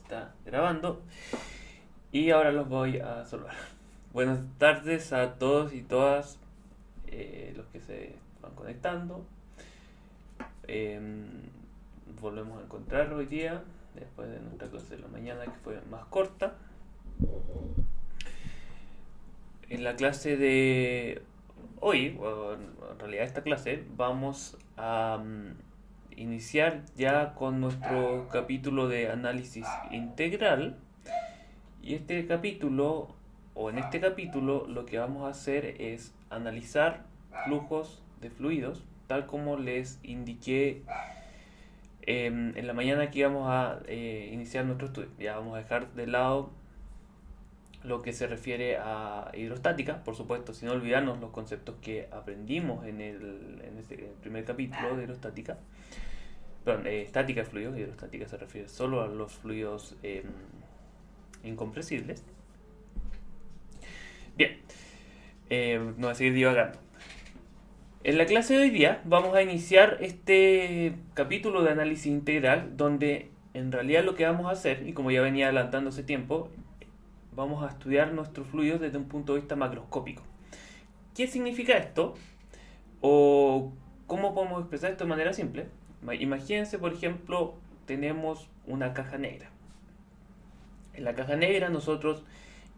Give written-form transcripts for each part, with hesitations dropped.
está grabando y ahora los voy a saludar. Buenas tardes a todos y todas los que se van conectando. Volvemos a encontrar hoy día, después de nuestra clase de la mañana que fue más corta. En la clase de hoy, o en realidad esta clase, vamos a iniciar ya con nuestro capítulo de análisis integral. Y este capítulo, o en este capítulo, lo que vamos a hacer es analizar flujos de fluidos, tal como les indiqué en la mañana que íbamos a iniciar nuestro estudio. Ya vamos a dejar de lado lo que se refiere a hidrostática, por supuesto, sin olvidarnos los conceptos que aprendimos en este primer capítulo de hidrostática. Perdón, estática de fluidos. Hidrostática se refiere solo a los fluidos incompresibles. Bien, no voy a seguir divagando. En la clase de hoy día vamos a iniciar este capítulo de análisis integral, donde en realidad lo que vamos a hacer, y como ya venía adelantando hace tiempo, vamos a estudiar nuestros fluidos desde un punto de vista macroscópico. ¿Qué significa esto? ¿O cómo podemos expresar esto de manera simple? Imagínense, por ejemplo, tenemos una caja negra. En la caja negra nosotros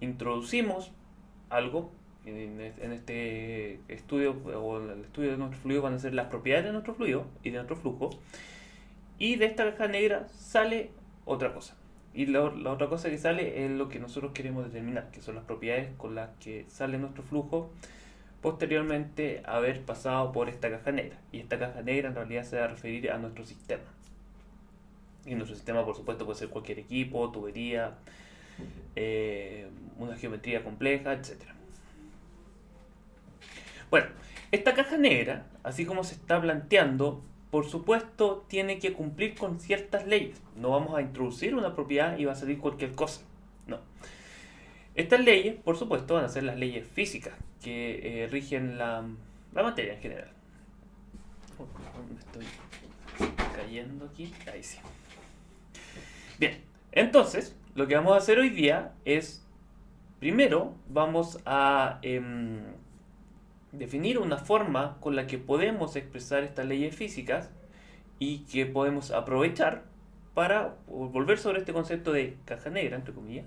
introducimos algo. En este estudio, o el estudio de nuestro fluido, van a ser las propiedades de nuestro fluido y de nuestro flujo. Y de esta caja negra sale otra cosa. Y la otra cosa que sale es lo que nosotros queremos determinar, que son las propiedades con las que sale nuestro flujo posteriormente a haber pasado por esta caja negra. Y esta caja negra en realidad se va a referir a nuestro sistema. Y nuestro sistema, por supuesto, puede ser cualquier equipo, tubería, una geometría compleja, etc. Bueno, esta caja negra, así como se está planteando, por supuesto, tiene que cumplir con ciertas leyes. No vamos a introducir una propiedad y va a salir cualquier cosa. No. Estas leyes, por supuesto, van a ser las leyes físicas que rigen la materia en general. Me estoy cayendo aquí. Ahí sí. Bien, entonces, lo que vamos a hacer hoy día es, primero, vamos a definir una forma con la que podemos expresar estas leyes físicas y que podemos aprovechar para volver sobre este concepto de caja negra, entre comillas.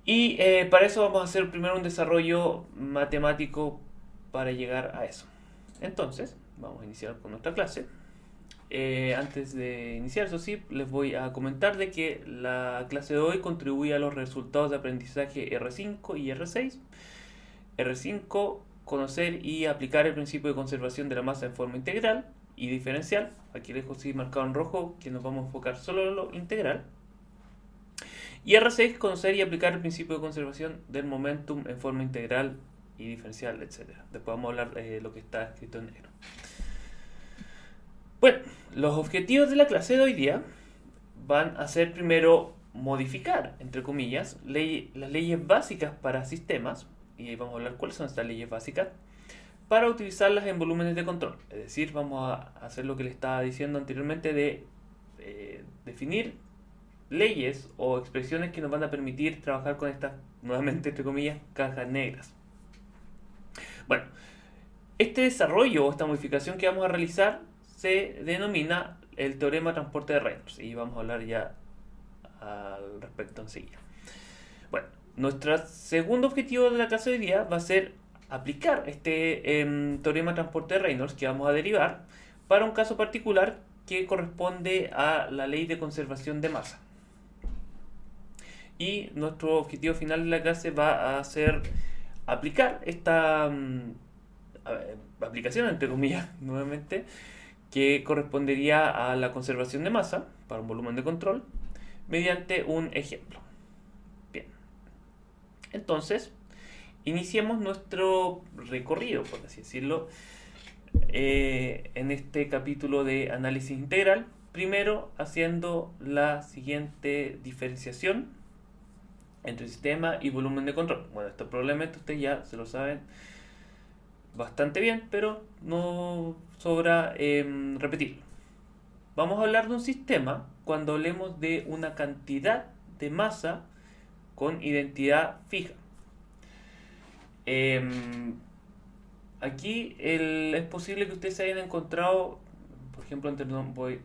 Y para eso vamos a hacer primero un desarrollo matemático para llegar a eso. Entonces, vamos a iniciar con nuestra clase. Antes de iniciar, eso sí, les voy a comentar de que la clase de hoy contribuye a los resultados de aprendizaje R5 y R6. R5, conocer y aplicar el principio de conservación de la masa en forma integral y diferencial. Aquí les dejo así marcado en rojo que nos vamos a enfocar solo en lo integral. Y R6, conocer y aplicar el principio de conservación del momentum en forma integral y diferencial, etc. Después vamos a hablar de lo que está escrito en negro. Bueno, los objetivos de la clase de hoy día van a ser primero modificar, entre comillas, las leyes básicas para sistemas. Y ahí vamos a hablar cuáles son estas leyes básicas para utilizarlas en volúmenes de control. Es decir, vamos a hacer lo que les estaba diciendo anteriormente de definir leyes o expresiones que nos van a permitir trabajar con estas, nuevamente entre comillas, cajas negras. Bueno, este desarrollo o esta modificación que vamos a realizar se denomina el teorema de transporte de Reynolds y vamos a hablar ya al respecto enseguida. Bueno, nuestro segundo objetivo de la clase de hoy día va a ser aplicar este teorema de transporte de Reynolds que vamos a derivar para un caso particular que corresponde a la ley de conservación de masa. Y nuestro objetivo final de la clase va a ser aplicar esta aplicación, entre comillas, nuevamente, que correspondería a la conservación de masa para un volumen de control mediante un ejemplo. Bien, entonces iniciemos nuestro recorrido, por así decirlo, en este capítulo de análisis integral, primero haciendo la siguiente diferenciación entre sistema y volumen de control. Bueno, esto probablemente ustedes ya se lo saben bastante bien, pero no sobra repetirlo. vamos a hablar de un sistema cuando hablemos de una cantidad de masa con identidad fija. Aquí es posible que ustedes se hayan encontrado, por ejemplo, en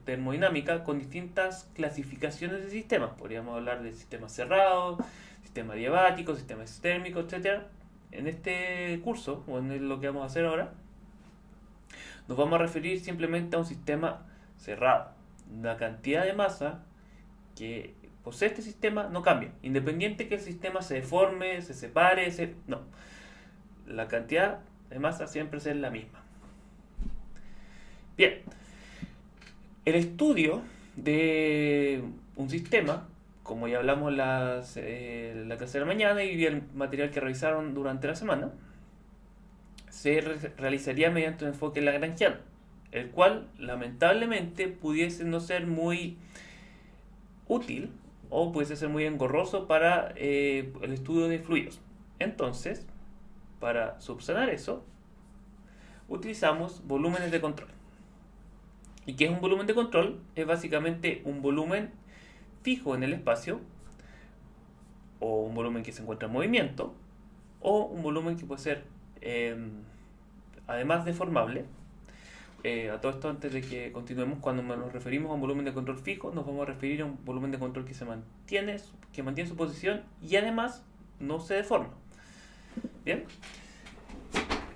termodinámica, con distintas clasificaciones de sistemas. Podríamos hablar de sistemas cerrados, sistema adiabático, sistema exotérmico, etc. En este curso, o en lo que vamos a hacer ahora, nos vamos a referir simplemente a un sistema cerrado. La cantidad de masa que posee este sistema no cambia, independiente que el sistema se deforme, se separe, no. La cantidad de masa siempre es la misma. Bien, el estudio de un sistema, como ya hablamos la clase de la mañana y el material que revisaron durante la semana, se realizaría mediante un enfoque lagrangiano, el cual lamentablemente pudiese no ser muy útil o pudiese ser muy engorroso para el estudio de fluidos. Entonces, para subsanar eso, utilizamos volúmenes de control. ¿Y qué es un volumen de control? Es básicamente un volumen fijo en el espacio, o un volumen que se encuentra en movimiento, o un volumen que puede ser además deformable. A todo esto, antes de que continuemos, cuando nos referimos a un volumen de control fijo, nos vamos a referir a un volumen de control que mantiene su posición y además no se deforma. Bien,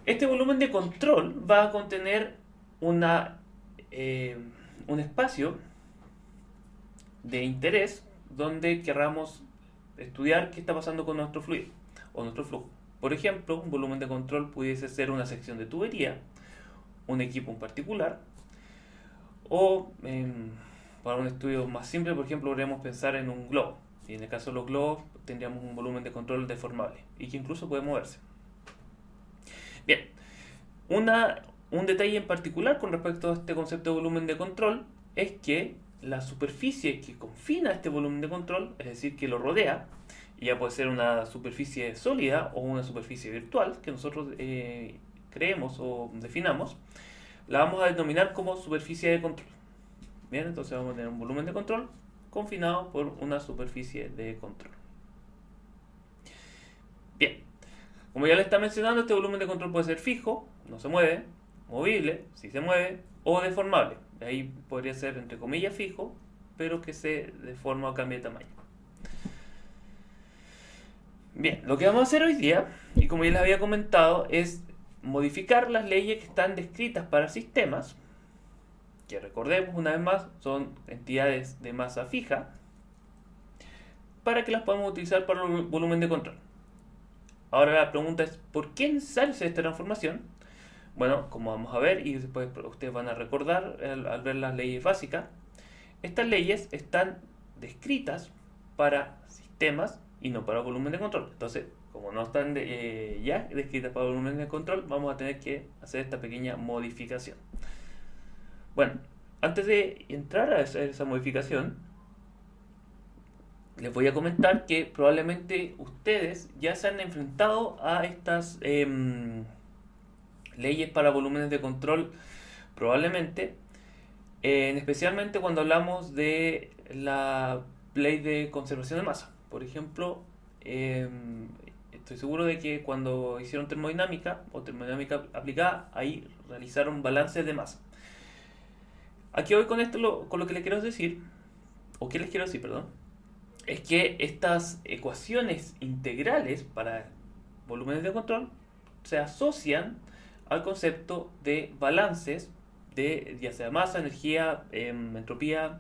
este volumen de control va a contener un espacio de interés donde querramos estudiar qué está pasando con nuestro fluido o nuestro flujo. Por ejemplo, un volumen de control pudiese ser una sección de tubería, un equipo en particular, o para un estudio más simple, por ejemplo, podríamos pensar en un globo. Y en el caso de los globos tendríamos un volumen de control deformable y que incluso puede moverse. Bien, un detalle en particular con respecto a este concepto de volumen de control es que la superficie que confina este volumen de control, es decir, que lo rodea, y ya puede ser una superficie sólida o una superficie virtual que nosotros creemos o definamos, la vamos a denominar como superficie de control. Bien, entonces vamos a tener un volumen de control confinado por una superficie de control. Bien, como ya le está mencionando, este volumen de control puede ser fijo, no se mueve, movible, sí se mueve, o deformable. De ahí podría ser entre comillas fijo, pero que se deforma o cambia de tamaño. Bien, lo que vamos a hacer hoy día, y como ya les había comentado, es modificar las leyes que están descritas para sistemas, que recordemos una vez más son entidades de masa fija, para que las podamos utilizar para el volumen de control. Ahora la pregunta es, ¿por qué es necesario hacer esta transformación? Bueno, como vamos a ver y después ustedes van a recordar al ver las leyes básicas, estas leyes están descritas para sistemas y no para volumen de control. Entonces, como no están ya descritas para volumen de control, vamos a tener que hacer esta pequeña modificación. Bueno, antes de entrar a hacer esa modificación, les voy a comentar que probablemente ustedes ya se han enfrentado a estas leyes para volúmenes de control, probablemente, especialmente cuando hablamos de la ley de conservación de masa. Por ejemplo, estoy seguro de que cuando hicieron termodinámica o termodinámica aplicada, ahí realizaron balances de masa. Aquí voy con esto, con lo que les quiero decir, o que les quiero decir, perdón, es que estas ecuaciones integrales para volúmenes de control se asocian al concepto de balances de ya sea masa, energía, entropía,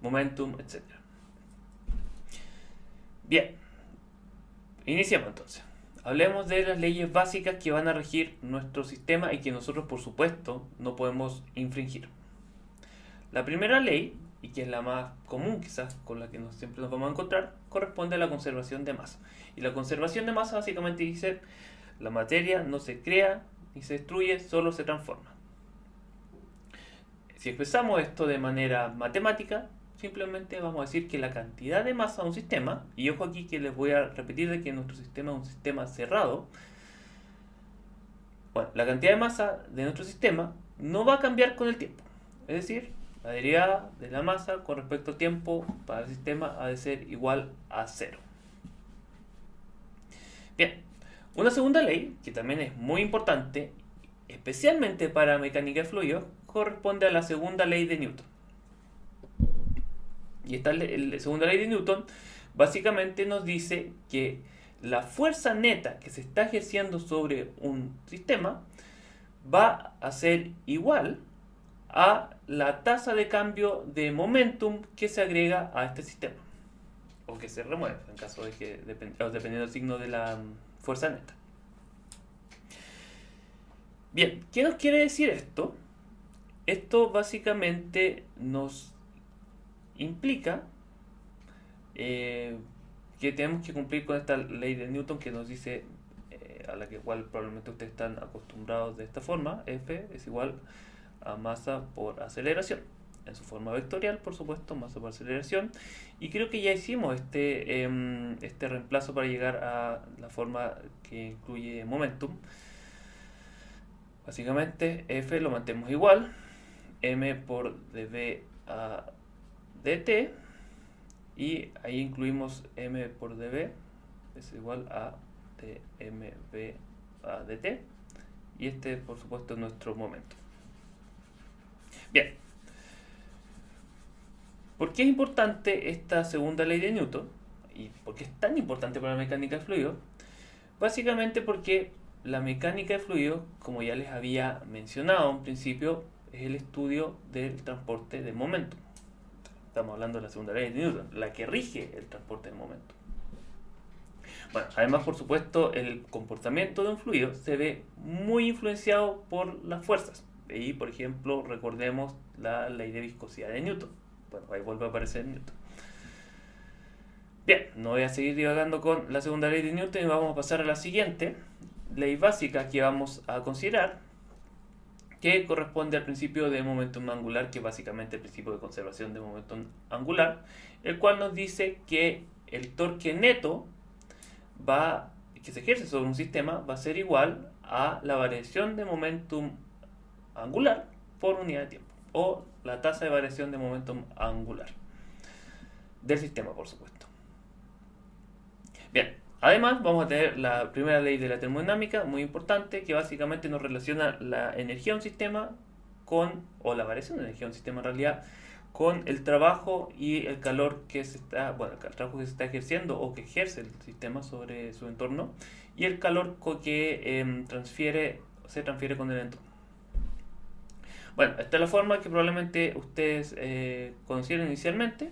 momentum, etc. Bien, iniciamos entonces. Hablemos de las leyes básicas que van a regir nuestro sistema y que nosotros, por supuesto, no podemos infringir. La primera ley, y que es la más común quizás con la que siempre nos vamos a encontrar, corresponde a la conservación de masa. Y la conservación de masa básicamente dice, la materia no se crea ni se destruye, solo se transforma. Si expresamos esto de manera matemática, simplemente vamos a decir que la cantidad de masa de un sistema, y ojo aquí que les voy a repetir de que nuestro sistema es un sistema cerrado, bueno, la cantidad de masa de nuestro sistema no va a cambiar con el tiempo. Es decir, La derivada de la masa con respecto al tiempo para el sistema ha de ser igual a cero. Bien, una segunda ley, que también es muy importante, especialmente para mecánica de fluidos, corresponde a la segunda ley de Newton. Y esta la segunda ley de Newton básicamente nos dice que la fuerza neta que se está ejerciendo sobre un sistema va a ser igual a la tasa de cambio de momentum que se agrega a este sistema, o que se remueve, en caso de que dependiendo del signo de la fuerza neta. Bien, ¿qué nos quiere decir esto? Esto básicamente nos implica que tenemos que cumplir con esta ley de Newton que nos dice, a la que igual probablemente ustedes están acostumbrados de esta forma: F es igual a masa por aceleración, en su forma vectorial, por supuesto, masa por aceleración. Y creo que ya hicimos este reemplazo para llegar a la forma que incluye momentum. Básicamente F lo mantenemos igual, m por dv a dt, y ahí incluimos m por dv es igual a dmv a dt, y este por supuesto es nuestro momento. Bien, ¿por qué es importante esta segunda ley de Newton? ¿Y por qué es tan importante para la mecánica de fluidos? Básicamente porque la mecánica de fluidos, como ya les había mencionado en principio, es el estudio del transporte de momento. Estamos hablando de la segunda ley de Newton, la que rige el transporte de momento. Bueno, además, por supuesto, el comportamiento de un fluido se ve muy influenciado por las fuerzas. Y, por ejemplo, recordemos la ley de viscosidad de Newton. Bueno, ahí vuelve a aparecer Newton. Bien, no voy a seguir divagando con la segunda ley de Newton y vamos a pasar a la siguiente ley básica que vamos a considerar, que corresponde al principio de momentum angular, que es básicamente el principio de conservación de momentum angular, el cual nos dice que el torque neto que se ejerce sobre un sistema va a ser igual a la variación de momentum angular por unidad de tiempo, o la tasa de variación de momentum angular del sistema, por supuesto. Bien, además vamos a tener la primera ley de la termodinámica, muy importante, que básicamente nos relaciona la energía de un sistema o la variación de energía de un sistema en realidad, con el trabajo y el calor que se está, el trabajo que se está ejerciendo o que ejerce el sistema sobre su entorno, y el calor que se transfiere con el entorno. Bueno, esta es la forma que probablemente ustedes conocieron inicialmente,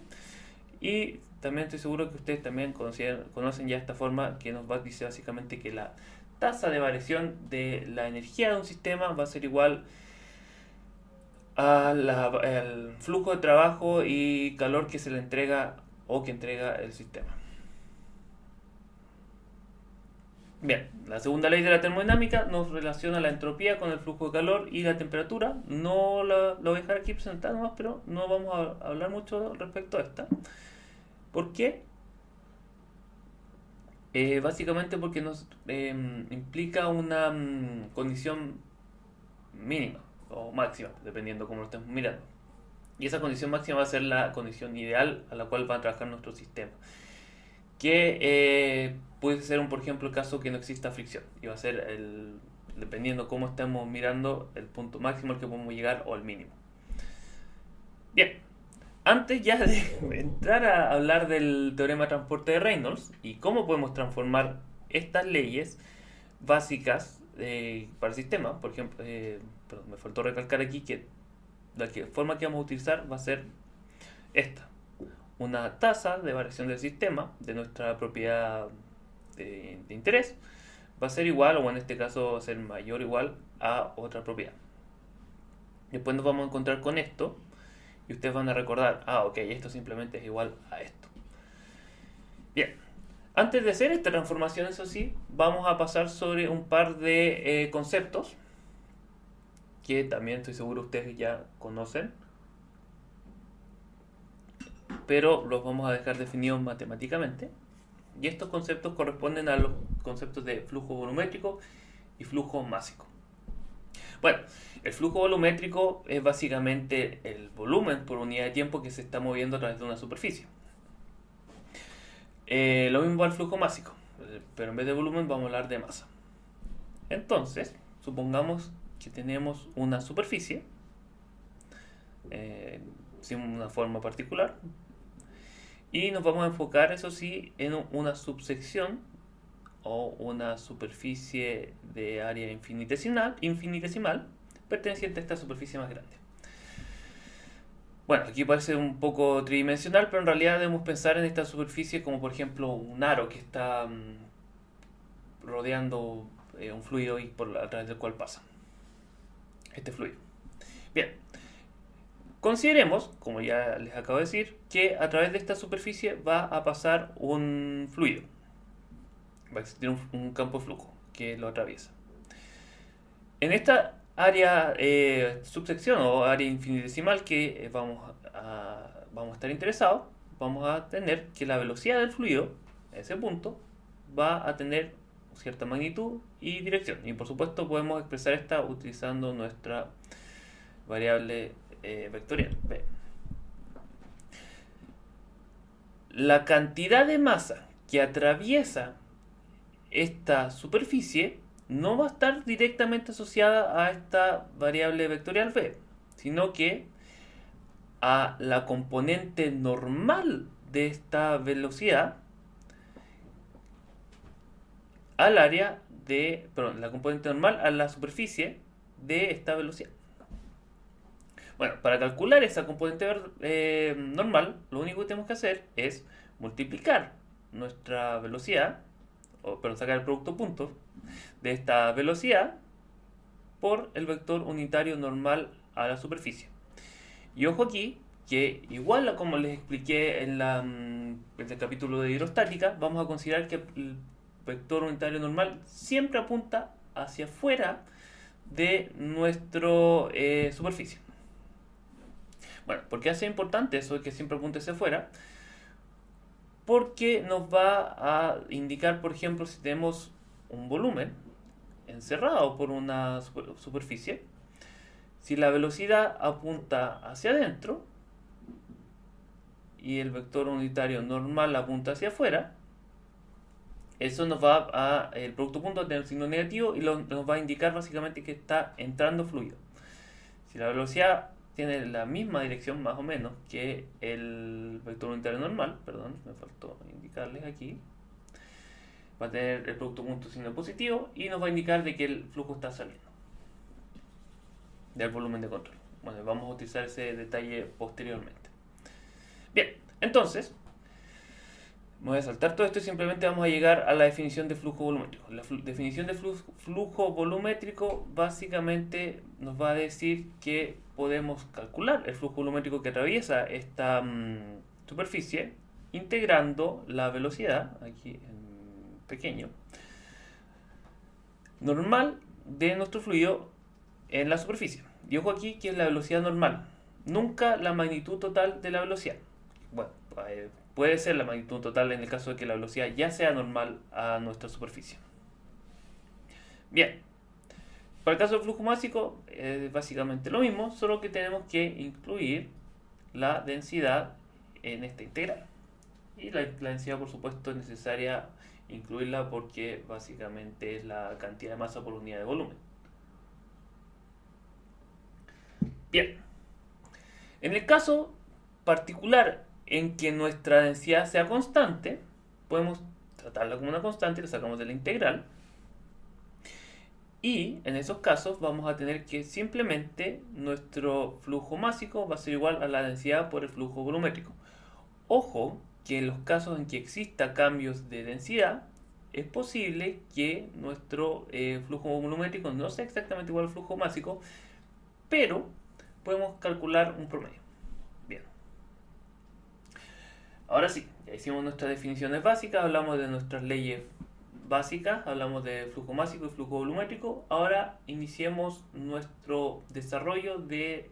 y también estoy seguro que ustedes también conocen ya esta forma, que nos dice básicamente que la tasa de variación de la energía de un sistema va a ser igual al flujo de trabajo y calor que se le entrega o que entrega el sistema. Bien, la segunda ley de la termodinámica nos relaciona la entropía con el flujo de calor y la temperatura. No lo voy a dejar aquí presentada nomás, pero no vamos a hablar mucho respecto a esta. ¿Por qué? Básicamente porque nos implica una condición mínima o máxima, dependiendo cómo lo estemos mirando. Y esa condición máxima va a ser la condición ideal a la cual va a trabajar nuestro sistema, que puede ser, por ejemplo, el caso que no exista fricción, y va a ser, dependiendo cómo estemos mirando, el punto máximo al que podemos llegar o el mínimo. Bien, antes ya de entrar a hablar del teorema de transporte de Reynolds y cómo podemos transformar estas leyes básicas para el sistema, por ejemplo, me faltó recalcar aquí que la forma que vamos a utilizar va a ser esta: una tasa de variación del sistema de nuestra propiedad de interés va a ser igual, o en este caso va a ser mayor o igual a otra propiedad. Después nos vamos a encontrar con esto y ustedes van a recordar, ok, esto simplemente es igual a esto. Bien, antes de hacer esta transformación, eso sí, vamos a pasar sobre un par de conceptos que también estoy seguro ustedes ya conocen, pero los vamos a dejar definidos matemáticamente. Y estos conceptos corresponden a los conceptos de flujo volumétrico y flujo másico. Bueno, el flujo volumétrico es básicamente el volumen por unidad de tiempo que se está moviendo a través de una superficie. Lo mismo va el flujo másico, pero en vez de volumen vamos a hablar de masa. Entonces, supongamos que tenemos una superficie sin una forma particular y nos vamos a enfocar, eso sí, en una subsección o una superficie de área infinitesimal perteneciente a esta superficie más grande. Bueno, aquí parece un poco tridimensional, pero en realidad debemos pensar en esta superficie como por ejemplo un aro que está rodeando un fluido y a través del cual pasa este fluido. Bien, consideremos, como ya les acabo de decir, que a través de esta superficie va a pasar un fluido. Va a existir un campo de flujo que lo atraviesa. En esta área subsección o área infinitesimal que vamos a estar interesados, vamos a tener que la velocidad del fluido, en ese punto, va a tener cierta magnitud y dirección. Y por supuesto podemos expresar esta utilizando nuestra variable vectorial. B. La cantidad de masa que atraviesa esta superficie no va a estar directamente asociada a esta variable vectorial v, sino que a la componente normal de esta velocidad la componente normal a la superficie de esta velocidad. Bueno, para calcular esa componente normal, lo único que tenemos que hacer es multiplicar nuestra velocidad, sacar el producto punto de esta velocidad por el vector unitario normal a la superficie. Y ojo aquí, que igual a como les expliqué en el capítulo de hidrostática, vamos a considerar que el vector unitario normal siempre apunta hacia afuera de nuestra superficie. Bueno, ¿por qué hace importante eso de que siempre apunte hacia afuera? Porque nos va a indicar, por ejemplo, si tenemos un volumen encerrado por una superficie, si la velocidad apunta hacia adentro y el vector unitario normal apunta hacia afuera, eso nos va el producto punto a tener un signo negativo y nos va a indicar básicamente que está entrando fluido. Si la velocidad tiene la misma dirección más o menos que el vector unitario normal, perdón, me faltó indicarles aquí, va a tener el producto punto signo positivo y nos va a indicar de que el flujo está saliendo del volumen de control. Bueno, vamos a utilizar ese detalle posteriormente. Bien, entonces voy a saltar todo esto y simplemente vamos a llegar a la definición de flujo volumétrico. La definición de flujo volumétrico básicamente nos va a decir que podemos calcular el flujo volumétrico que atraviesa esta superficie integrando la velocidad, aquí en pequeño, normal de nuestro fluido en la superficie. Y ojo aquí que es la velocidad normal, nunca la magnitud total de la velocidad. Bueno, puede ser la magnitud total en el caso de que la velocidad ya sea normal a nuestra superficie. Bien, para el caso del flujo másico es básicamente lo mismo, solo que tenemos que incluir la densidad en esta integral. Y la densidad, por supuesto, es necesaria incluirla porque básicamente es la cantidad de masa por unidad de volumen. Bien, en el caso particular en que nuestra densidad sea constante, podemos tratarla como una constante, la sacamos de la integral. Y en esos casos vamos a tener que simplemente nuestro flujo másico va a ser igual a la densidad por el flujo volumétrico. Ojo que en los casos en que exista cambios de densidad, es posible que nuestro flujo volumétrico no sea exactamente igual al flujo másico, pero podemos calcular un promedio. Bien. Ahora sí, ya hicimos nuestras definiciones básicas, hablamos de nuestras leyes básicas, hablamos de flujo másico y flujo volumétrico. Ahora iniciemos nuestro desarrollo del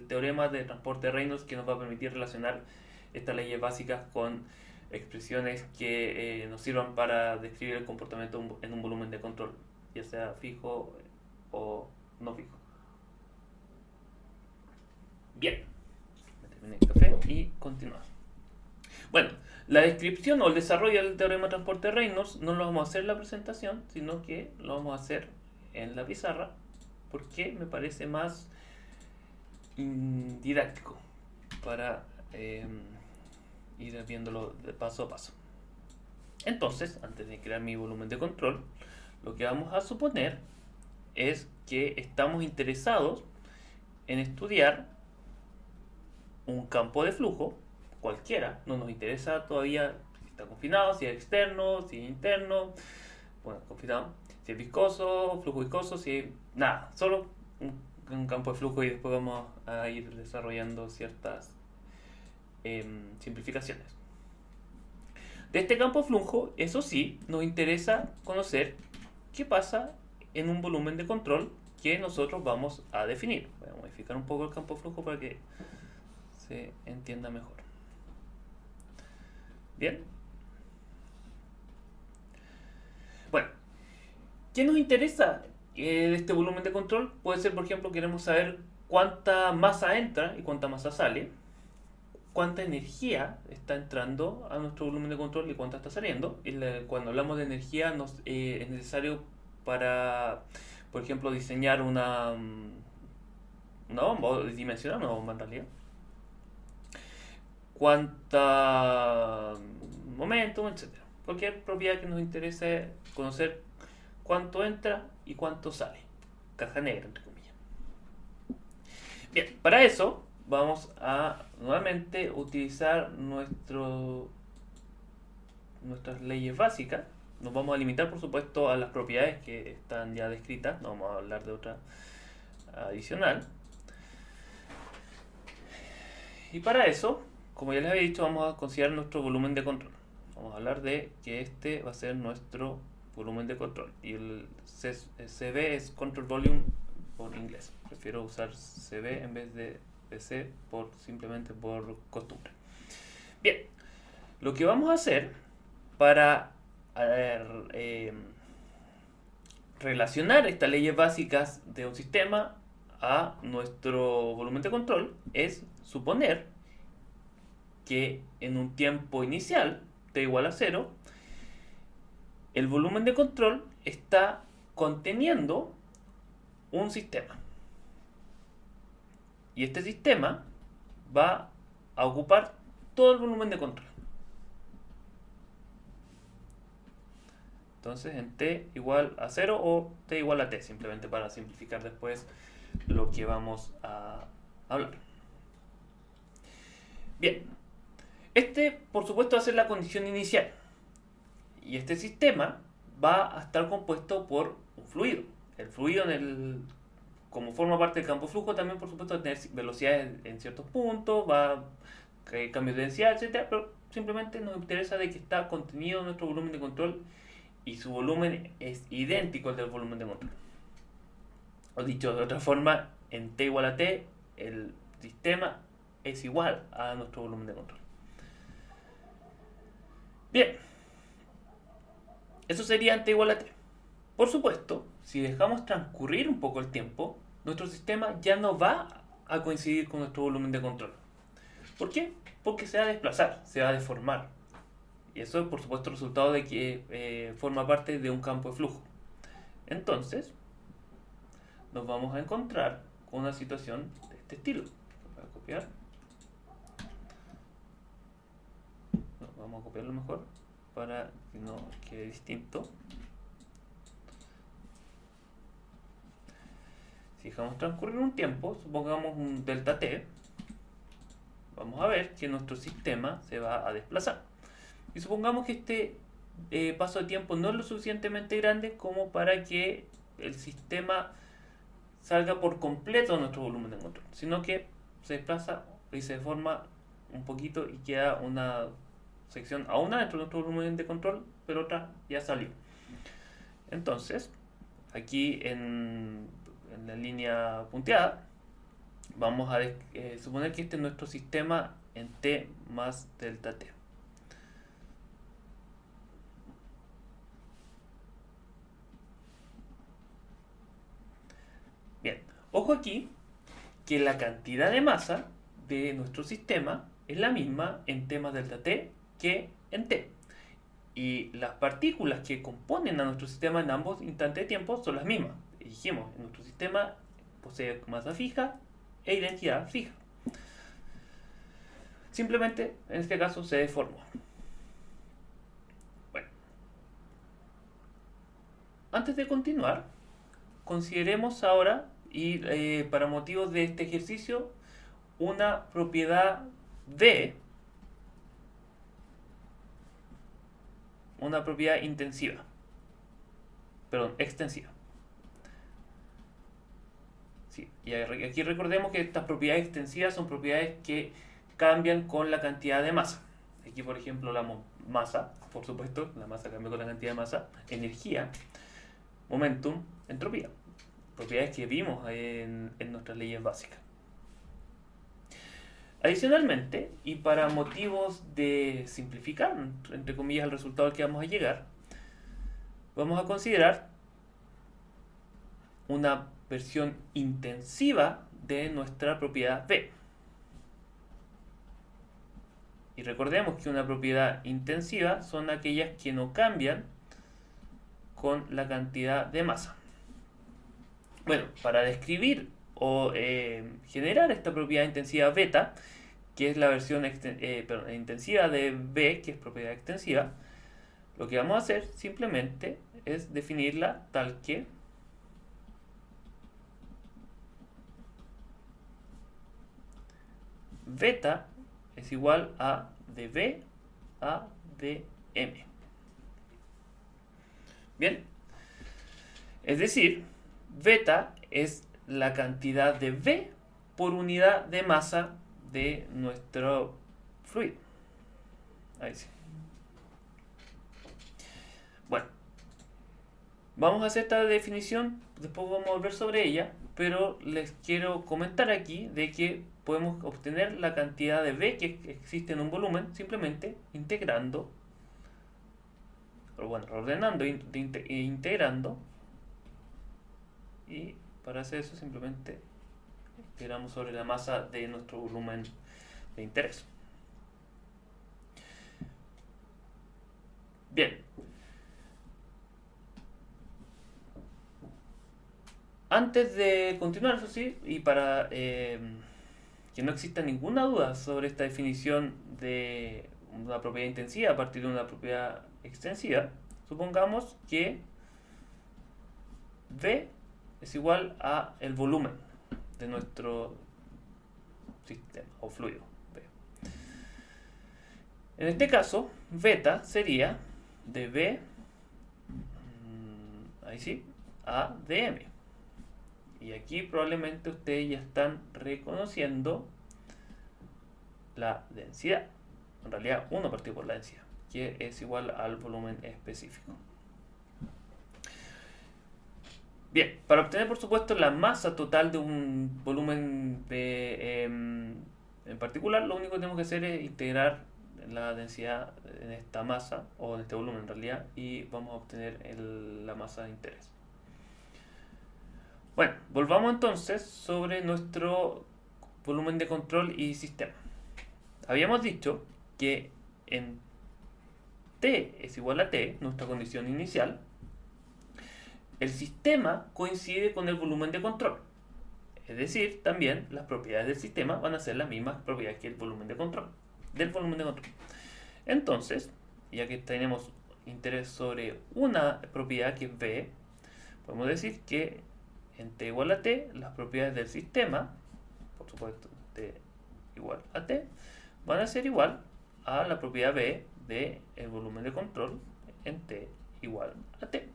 teorema de transporte de Reynolds que nos va a permitir relacionar estas leyes básicas con expresiones que nos sirvan para describir el comportamiento en un volumen de control, ya sea fijo o no fijo. Bien, me terminé el café y continuamos. Bueno, la descripción o el desarrollo del teorema de transporte de Reynolds no lo vamos a hacer en la presentación, sino que lo vamos a hacer en la pizarra, porque me parece más didáctico para ir viéndolo de paso a paso. Entonces, antes de crear mi volumen de control, lo que vamos a suponer es que estamos interesados en estudiar un campo de flujo cualquiera, no nos interesa todavía si está confinado, si es externo, si es interno, bueno, confinado, si es viscoso, flujo viscoso, si nada, solo un campo de flujo, y después vamos a ir desarrollando ciertas simplificaciones. De este campo de flujo, eso sí, nos interesa conocer qué pasa en un volumen de control que nosotros vamos a definir. Voy a modificar un poco el campo de flujo para que se entienda mejor. Bien. Bueno, ¿qué nos interesa de este volumen de control? Puede ser, por ejemplo, queremos saber cuánta masa entra y cuánta masa sale, cuánta energía está entrando a nuestro volumen de control y cuánta está saliendo. Y cuando hablamos de energía es necesario para, por ejemplo, diseñar una bomba o dimensionar una bomba en realidad. Cuánta momentum, etcétera. Cualquier propiedad que nos interese conocer cuánto entra y cuánto sale. Caja negra, entre comillas. Bien, para eso vamos a nuevamente utilizar nuestras leyes básicas. Nos vamos a limitar, por supuesto, a las propiedades que están ya descritas. No vamos a hablar de otra adicional. Y para eso, como ya les había dicho, vamos a considerar nuestro volumen de control. Vamos a hablar de que este va a ser nuestro volumen de control. Y el CB es Control Volume por inglés. Prefiero usar CB en vez de PC simplemente por costumbre. Bien, lo que vamos a hacer para relacionar estas leyes básicas de un sistema a nuestro volumen de control es suponer que en un tiempo inicial, t igual a 0, el volumen de control está conteniendo un sistema. Y este sistema va a ocupar todo el volumen de control. Entonces en t igual a 0 o t igual a t, simplemente para simplificar después lo que vamos a hablar. Bien, por supuesto va a ser la condición inicial. Y este sistema va a estar compuesto por un fluido. El fluido como forma parte del campo de flujo también, por supuesto, va a tener velocidades en ciertos puntos, va a cambios de densidad, etcétera, pero simplemente nos interesa de que está contenido en nuestro volumen de control y su volumen es idéntico al del volumen de control. O dicho de otra forma, en t igual a t, el sistema es igual a nuestro volumen de control. Bien, eso sería en t igual a t. Por supuesto, si dejamos transcurrir un poco el tiempo, nuestro sistema ya no va a coincidir con nuestro volumen de control. ¿Por qué? Porque se va a desplazar, se va a deformar. Y eso es, por supuesto, resultado de que forma parte de un campo de flujo. Entonces, nos vamos a encontrar con una situación de este estilo. Voy a copiar. Vamos a copiarlo mejor para que no quede distinto. Si dejamos transcurrir un tiempo, supongamos un delta t, vamos a ver que nuestro sistema se va a desplazar. Y supongamos que este paso de tiempo no es lo suficientemente grande como para que el sistema salga por completo de nuestro volumen de control, sino que se desplaza y se deforma un poquito y queda una sección aún dentro de nuestro volumen de control, pero otra ya salió. Entonces, aquí en la línea punteada, vamos a suponer que este es nuestro sistema en t más delta t. Bien, Ojo aquí que la cantidad de masa de nuestro sistema es la misma en T más delta T que en T. Y las partículas que componen a nuestro sistema en ambos instantes de tiempo son las mismas. Dijimos, nuestro sistema posee masa fija e identidad fija. Simplemente, en este caso, se deformó. Bueno, antes de continuar, consideremos ahora, y para motivos de este ejercicio, una propiedad V, una propiedad intensiva, perdón, extensiva. Sí, y aquí recordemos que estas propiedades extensivas son propiedades que cambian con la cantidad de masa. Aquí, por ejemplo, la masa, por supuesto, la masa cambia con la cantidad de masa, energía, momentum, entropía. Propiedades que vimos en nuestras leyes básicas. Adicionalmente, y para motivos de simplificar, entre comillas, el resultado al que vamos a llegar, vamos a considerar una versión intensiva de nuestra propiedad V. Y recordemos que una propiedad intensiva son aquellas que no cambian con la cantidad de masa. Bueno, para describir o generar esta propiedad intensiva beta, que es la versión intensiva de V, que es propiedad extensiva, lo que vamos a hacer simplemente es definirla tal que beta es igual a dV a dm. Bien, es decir, beta es la cantidad de V por unidad de masa de nuestro fluido. Ahí sí. Bueno, vamos a hacer esta definición, después vamos a volver sobre ella, pero les quiero comentar aquí de que podemos obtener la cantidad de V que existe en un volumen simplemente integrando, o bueno, ordenando e integrando, y para hacer eso simplemente integramos sobre la masa de nuestro volumen de interés. Bien. Antes de continuar, eso sí, y para que no exista ninguna duda sobre esta definición de una propiedad intensiva a partir de una propiedad extensiva, supongamos que V es igual a el volumen de nuestro sistema o fluido. V. En este caso, beta sería de V, ahí sí, a dm. Y aquí probablemente ustedes ya están reconociendo la densidad. En realidad 1 partido por la densidad, que es igual al volumen específico. Bien, para obtener por supuesto la masa total de un volumen en particular, lo único que tenemos que hacer es integrar la densidad en esta masa, o en este volumen en realidad, y vamos a obtener la masa de interés. Bueno, volvamos entonces sobre nuestro volumen de control y sistema. Habíamos dicho que en T es igual a T, nuestra condición inicial, el sistema coincide con el volumen de control. Es decir, también las propiedades del sistema van a ser las mismas propiedades que el volumen de control, del volumen de control. Entonces, ya que tenemos interés sobre una propiedad que es V, podemos decir que en T igual a T, las propiedades del sistema, por supuesto T igual a T, van a ser igual a la propiedad V del volumen de control en T igual a T.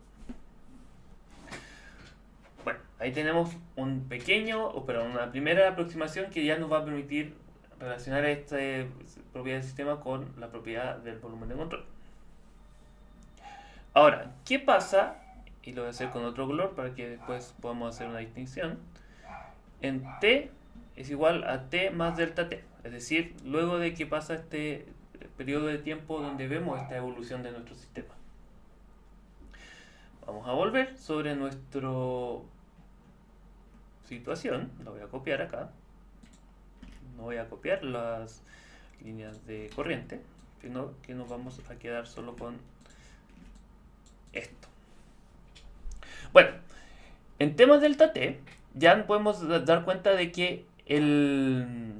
Bueno, ahí tenemos un pequeño, una primera aproximación que ya nos va a permitir relacionar esta propiedad del sistema con la propiedad del volumen de control. Ahora, ¿qué pasa? Y lo voy a hacer con otro color para que después podamos hacer una distinción. En T es igual a T más delta T. Es decir, luego de que pasa este periodo de tiempo donde vemos esta evolución de nuestro sistema. Vamos a volver sobre nuestro situación, la voy a copiar acá. No voy a copiar las líneas de corriente, sino que nos vamos a quedar solo con esto. Bueno, en temas delta T, ya podemos dar cuenta de que el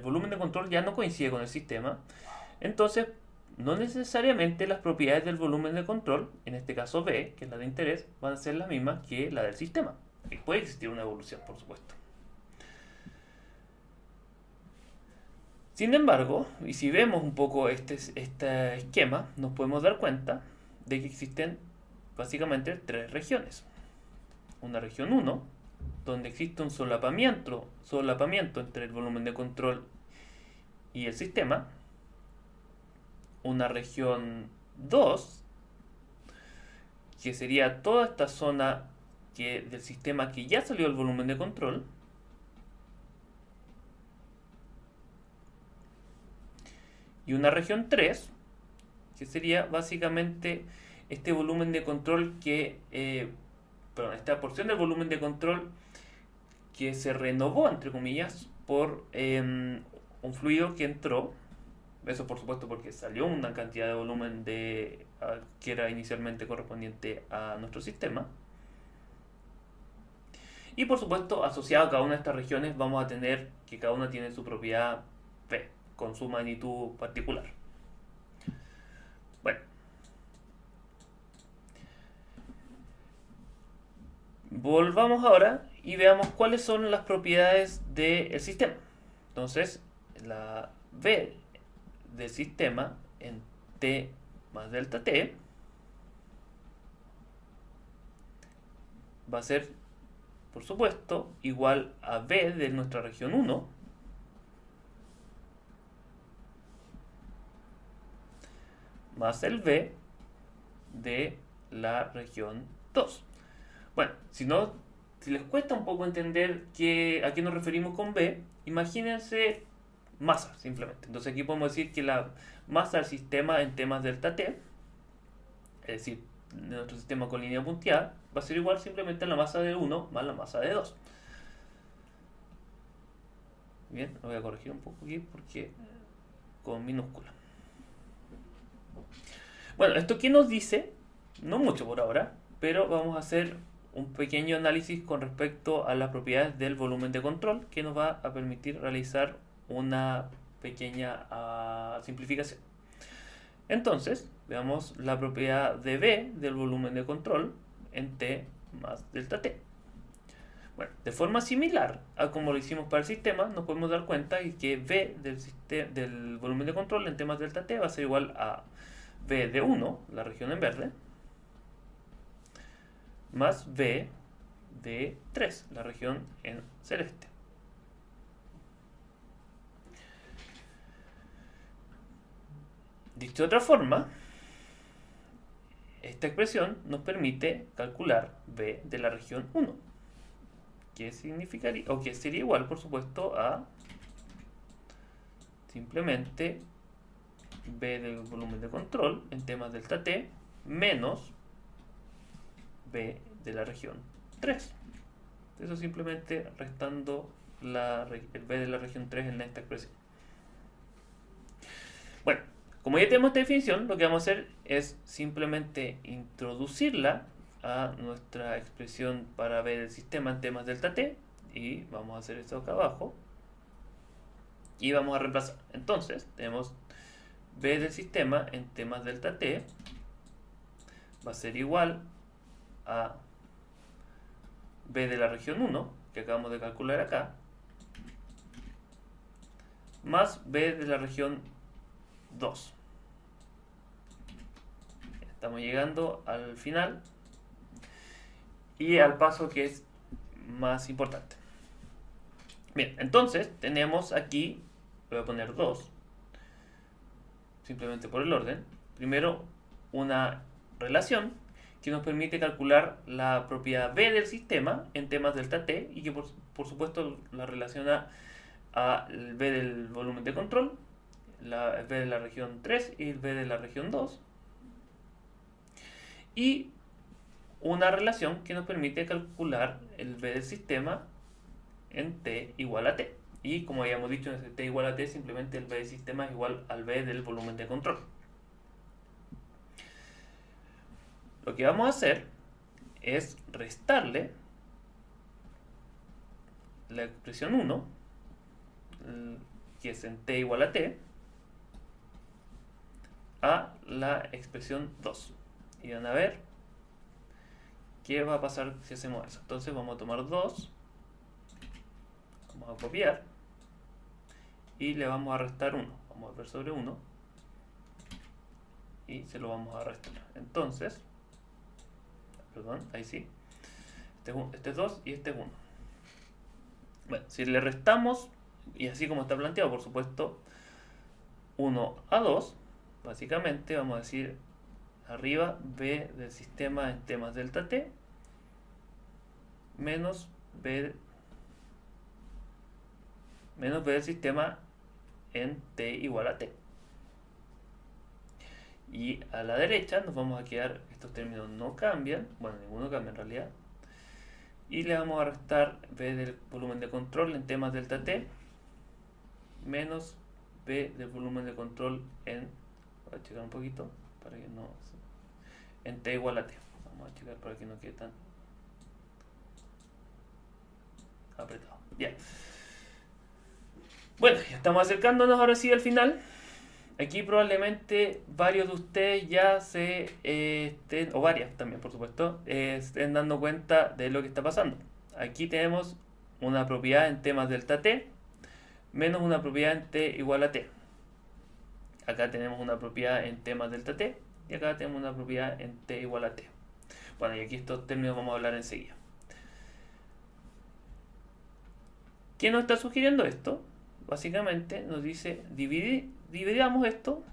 volumen de control ya no coincide con el sistema. Entonces, no necesariamente las propiedades del volumen de control, en este caso B, que es la de interés, van a ser las mismas que la del sistema. Y puede existir una evolución, por supuesto. Sin embargo, y si vemos un poco este esquema, nos podemos dar cuenta de que existen básicamente tres regiones. Una región 1, donde existe un solapamiento entre el volumen de control y el sistema. Una región 2, que sería toda esta zona del sistema que ya salió el volumen de control. Y una región 3, que sería básicamente este volumen de control esta porción del volumen de control que se renovó, entre comillas, por un fluido que entró. Eso por supuesto porque salió una cantidad de volumen que era inicialmente correspondiente a nuestro sistema. Y por supuesto, asociado a cada una de estas regiones, vamos a tener que cada una tiene su propiedad P, con su magnitud particular. Bueno. Volvamos ahora y veamos cuáles son las propiedades del sistema. Entonces, la V del sistema en T más delta T va a ser, por supuesto, igual a V de nuestra región 1 más el V de la región 2. Bueno, si les cuesta un poco entender a qué nos referimos con V, imagínense masa, simplemente. Entonces aquí podemos decir que la masa del sistema en temas delta T, es decir, de nuestro sistema con línea punteada, va a ser igual simplemente a la masa de 1 más la masa de 2. Bien, lo voy a corregir un poco aquí porque con minúscula. Bueno, ¿esto qué nos dice? No mucho por ahora, pero vamos a hacer un pequeño análisis con respecto a las propiedades del volumen de control que nos va a permitir realizar una pequeña simplificación. Entonces, veamos la propiedad de V del volumen de control en T más delta T. Bueno, de forma similar a como lo hicimos para el sistema, nos podemos dar cuenta de que V del volumen de control en T más delta T va a ser igual a V de 1, la región en verde, más V de 3, la región en celeste. Dicho de otra forma, esta expresión nos permite calcular V de la región 1, que significaría, o que sería igual, por supuesto, a simplemente V del volumen de control en temas delta T menos V de la región 3. Eso simplemente restando el V de la región 3 en esta expresión. Bueno, como ya tenemos esta definición, lo que vamos a hacer es simplemente introducirla a nuestra expresión para V del sistema en temas delta T, y vamos a hacer esto acá abajo y vamos a reemplazar. Entonces tenemos V del sistema en temas delta T va a ser igual a V de la región 1, que acabamos de calcular acá, más V de la región 2. Estamos llegando al final y al paso que es más importante. Bien, entonces tenemos aquí, voy a poner 2, simplemente por el orden. Primero, una relación que nos permite calcular la propiedad V del sistema en temas delta T y que por supuesto la relaciona al V del volumen de control, el V de la región 3 y el V de la región 2. Y una relación que nos permite calcular el B del sistema en T igual a T. Y como habíamos dicho, en ese T igual a T, simplemente el B del sistema es igual al B del volumen de control. Lo que vamos a hacer es restarle la expresión 1, que es en T igual a T, a la expresión 2. Y van a ver qué va a pasar si hacemos eso. Entonces vamos a tomar 2, vamos a copiar y le vamos a restar 1. Vamos a ver sobre 1 y se lo vamos a restar. Entonces, perdón, ahí sí. Este es 2 y este es 1. Bueno, si le restamos, y así como está planteado, por supuesto, 1 a 2, básicamente vamos a decir arriba B del sistema en T más delta T menos B del sistema en T igual a T. Y a la derecha nos vamos a quedar, estos términos no cambian, bueno, ninguno cambia en realidad, y le vamos a restar B del volumen de control en T más delta T menos B del volumen de control en, voy a checar un poquito para que no, en T igual a T. Vamos a checar para que no quede tan apretado. Ya. Bueno, ya estamos acercándonos ahora sí al final. Aquí probablemente varios de ustedes ya se estén, o varias también por supuesto, estén dando cuenta de lo que está pasando. Aquí tenemos una propiedad en T más delta T menos una propiedad en T igual a T. Acá tenemos una propiedad en T más delta T y acá tenemos una propiedad en T igual a T. Bueno, y aquí estos términos vamos a hablar enseguida. ¿Qué nos está sugiriendo esto? Básicamente nos dice dividamos esto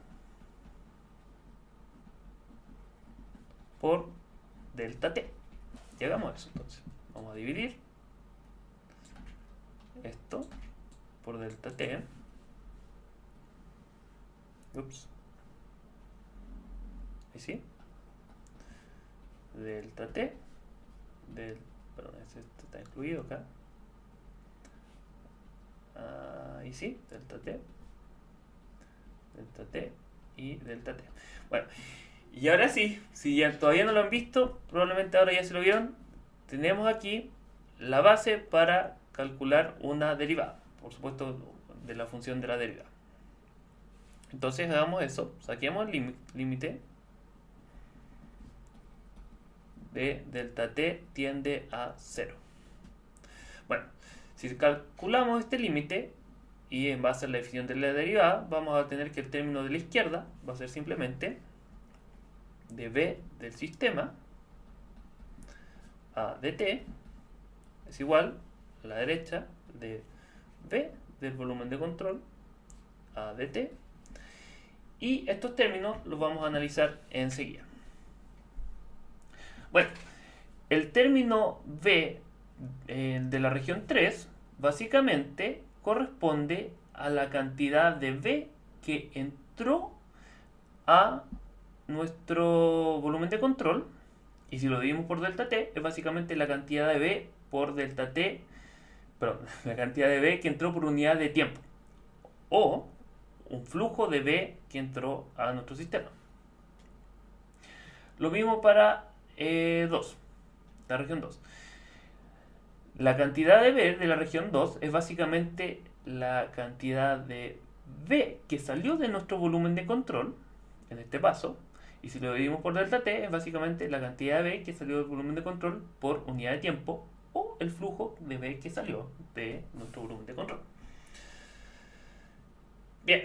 por delta T. Llegamos a eso entonces. Vamos a dividir esto por delta T. Ups. ¿Y sí? Delta T. Perdón, este está incluido acá. Y sí, delta T y delta T. Bueno, y ahora sí, si ya todavía no lo han visto, probablemente ahora ya se lo vieron. Tenemos aquí la base para calcular una derivada, por supuesto, de la función de la derivada. Entonces hagamos eso, saquemos el límite de delta T tiende a 0. Bueno, si calculamos este límite y en base a la definición de la derivada, vamos a tener que el término de la izquierda va a ser simplemente de B del sistema a dt es igual a la derecha de B del volumen de control a dt, y estos términos los vamos a analizar enseguida. Bueno, el término B de la región 3 básicamente corresponde a la cantidad de B que entró a nuestro volumen de control, y si lo dividimos por delta T es básicamente la cantidad de B por delta T, perdón, la cantidad de B que entró por unidad de tiempo, o un flujo de B que entró a nuestro sistema. Lo mismo para 2, la región 2. La cantidad de B de la región 2 es básicamente la cantidad de B que salió de nuestro volumen de control, en este paso, y si lo dividimos por delta T es básicamente la cantidad de B que salió del volumen de control por unidad de tiempo, o el flujo de B que salió de nuestro volumen de control. Bien,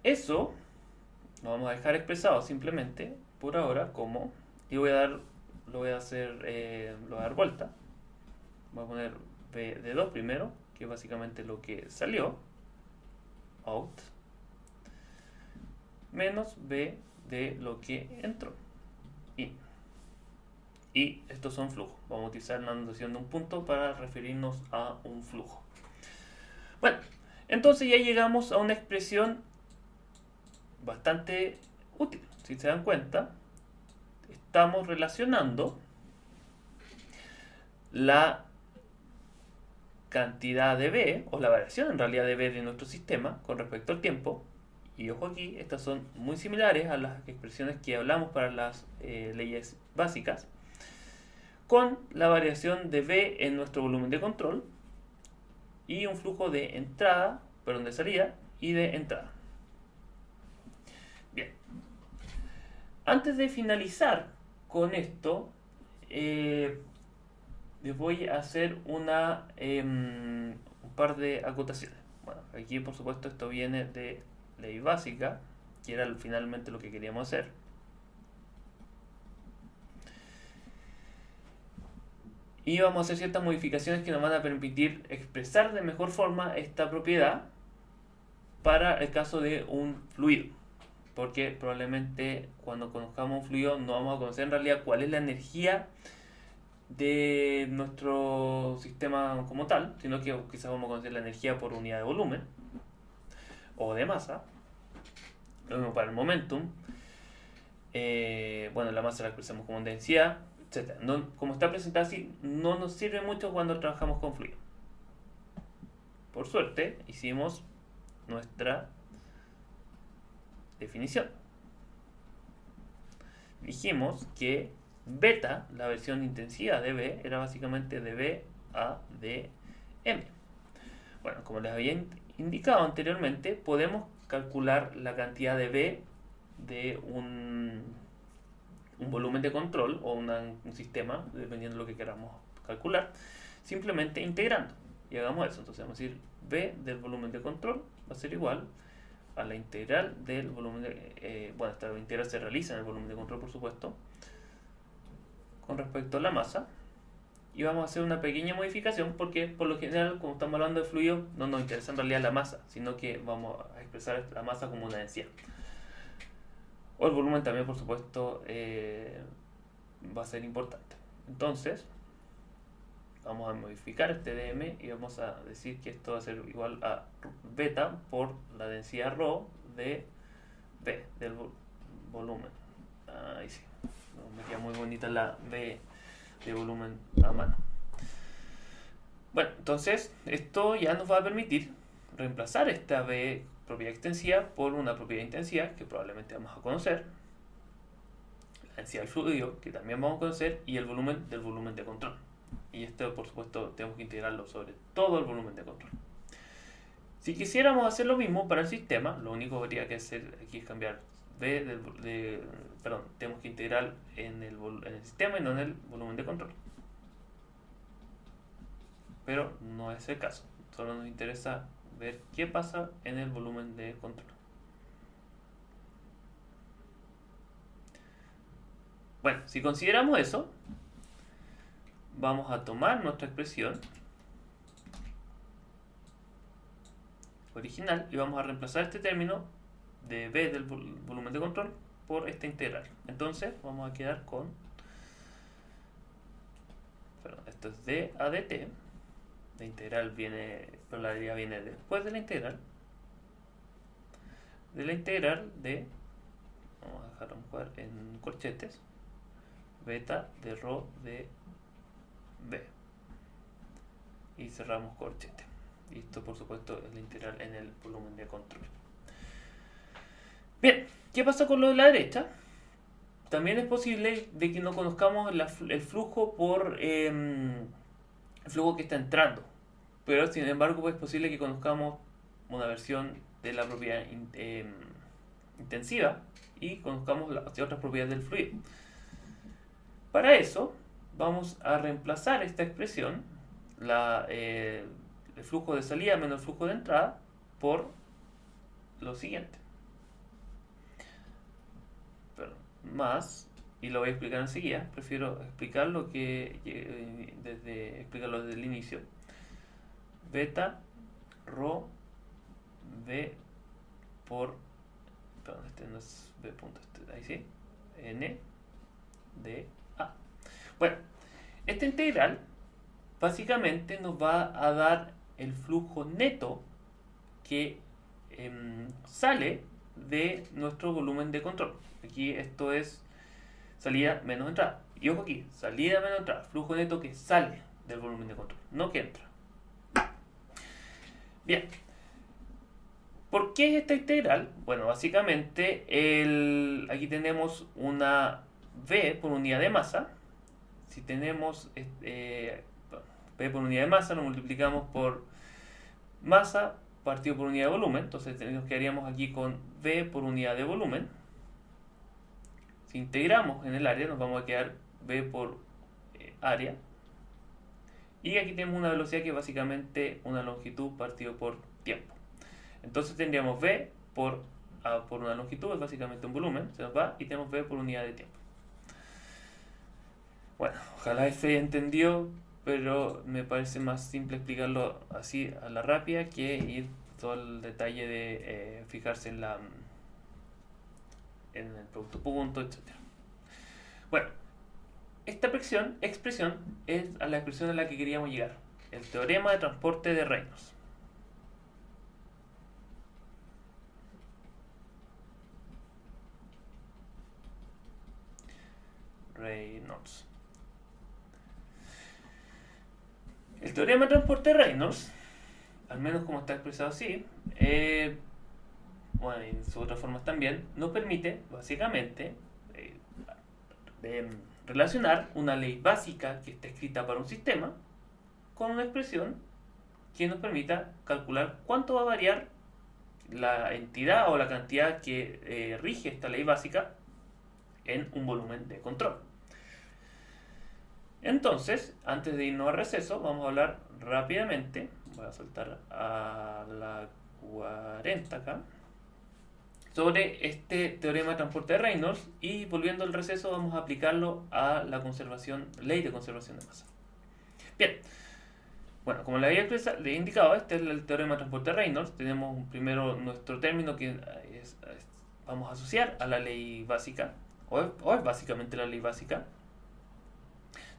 eso lo vamos a dejar expresado simplemente por ahora como, y lo voy a dar vuelta. Voy a poner B de 2 primero, que es básicamente lo que salió, out, menos B de lo que entró, in. Y estos son flujos. Vamos a utilizar la notación de un punto para referirnos a un flujo. Bueno, entonces ya llegamos a una expresión bastante útil. Si se dan cuenta, estamos relacionando la cantidad de B, o la variación en realidad de B de nuestro sistema con respecto al tiempo. Y ojo aquí, estas son muy similares a las expresiones que hablamos para las leyes básicas, con la variación de B en nuestro volumen de control y un flujo de entrada, perdón, de salida y de entrada. Bien. Antes de finalizar con esto, les voy a hacer un par de acotaciones. Bueno, aquí por supuesto esto viene de ley básica, que era finalmente lo que queríamos hacer. Y vamos a hacer ciertas modificaciones que nos van a permitir expresar de mejor forma esta propiedad para el caso de un fluido. Porque probablemente cuando conozcamos un fluido no vamos a conocer en realidad cuál es la energía de nuestro sistema como tal, sino que quizás vamos a conocer la energía por unidad de volumen o de masa. Lo mismo para el momentum. Bueno, la masa la expresamos como densidad, etc. No, como está presentada así, no nos sirve mucho cuando trabajamos con fluido. Por suerte, hicimos nuestra definición. Dijimos que beta, la versión de intensidad de B, era básicamente de B a dm. Bueno, como les había indicado anteriormente, podemos calcular la cantidad de B de un volumen de control o un sistema, dependiendo de lo que queramos calcular, simplemente integrando. Y hagamos eso. Entonces vamos a decir B del volumen de control va a ser igual a la integral del volumen de... bueno, esta integral se realiza en el volumen de control, por supuesto, con respecto a la masa. Y vamos a hacer una pequeña modificación porque por lo general, como estamos hablando de fluido, no nos interesa en realidad la masa, sino que vamos a expresar la masa como una densidad. O el volumen también, por supuesto, va a ser importante. Entonces, vamos a modificar este dm y vamos a decir que esto va a ser igual a beta por la densidad ρ de B, del volumen. Ahí sí, me queda muy bonita la B de volumen a mano. Bueno, entonces esto ya nos va a permitir reemplazar esta B propiedad extensiva por una propiedad intensiva que probablemente vamos a conocer, la densidad del fluido que también vamos a conocer y el volumen del volumen de control. Y esto, por supuesto, tenemos que integrarlo sobre todo el volumen de control. Si quisiéramos hacer lo mismo para el sistema, lo único que habría que hacer aquí es cambiar B perdón, tenemos que integrar en el sistema y no en el volumen de control. Pero no es el caso. Solo nos interesa ver qué pasa en el volumen de control. Bueno, si consideramos eso, vamos a tomar nuestra expresión original y vamos a reemplazar este término de B del volumen de control por esta integral. Entonces vamos a quedar con, perdón, esto es d a dt. La integral viene, pero la deriva viene después de la integral. De la integral de, vamos a dejarlo jugar en corchetes, beta de ρ de B. Y cerramos corchete. Y esto, por supuesto, es la integral en el volumen de control. Bien, ¿qué pasa con lo de la derecha? También es posible de que no conozcamos el flujo por el flujo que está entrando, pero sin embargo pues, es posible que conozcamos una versión de la propiedad intensiva y conozcamos las otras propiedades del fluido. Para eso vamos a reemplazar esta expresión, el flujo de salida menos el flujo de entrada, por lo siguiente. Más, y lo voy a explicar enseguida, prefiero explicarlo explicarlo desde el inicio. Beta ρ B por, perdón, este no es B punto, ahí sí, N de A. Bueno, esta integral básicamente nos va a dar el flujo neto que sale de nuestro volumen de control. Aquí esto es salida menos entrada. Y ojo aquí, salida menos entrada, flujo neto que sale del volumen de control, no que entra. Bien, ¿por qué es esta integral? Bueno, básicamente aquí tenemos una V por unidad de masa. Si tenemos V por unidad de masa, lo multiplicamos por masa partido por unidad de volumen. Entonces nos quedaríamos aquí con V por unidad de volumen. Si integramos en el área, nos vamos a quedar V por área. Y aquí tenemos una velocidad que es básicamente una longitud partido por tiempo. Entonces tendríamos V por una longitud, es básicamente un volumen, se nos va, y tenemos V por unidad de tiempo. Bueno, ojalá se haya entendido, pero me parece más simple explicarlo así a la rápida que ir todo el detalle de fijarse en el producto punto, etc. Bueno, esta expresión es a la expresión a la que queríamos llegar, el teorema de transporte de Reynolds. El teorema de transporte de Reynolds, al menos como está expresado así, bueno, y en sus otras formas también, nos permite básicamente relacionar una ley básica que está escrita para un sistema con una expresión que nos permita calcular cuánto va a variar la entidad o la cantidad que rige esta ley básica en un volumen de control. Entonces, antes de irnos a receso, vamos a hablar rápidamente, voy a saltar a la 40 acá, sobre este teorema de transporte de Reynolds, y volviendo al receso vamos a aplicarlo a la ley de conservación de masa. Bien, bueno, como le había indicado, este es el teorema de transporte de Reynolds. Tenemos primero nuestro término que vamos a asociar a la ley básica, o es básicamente la ley básica.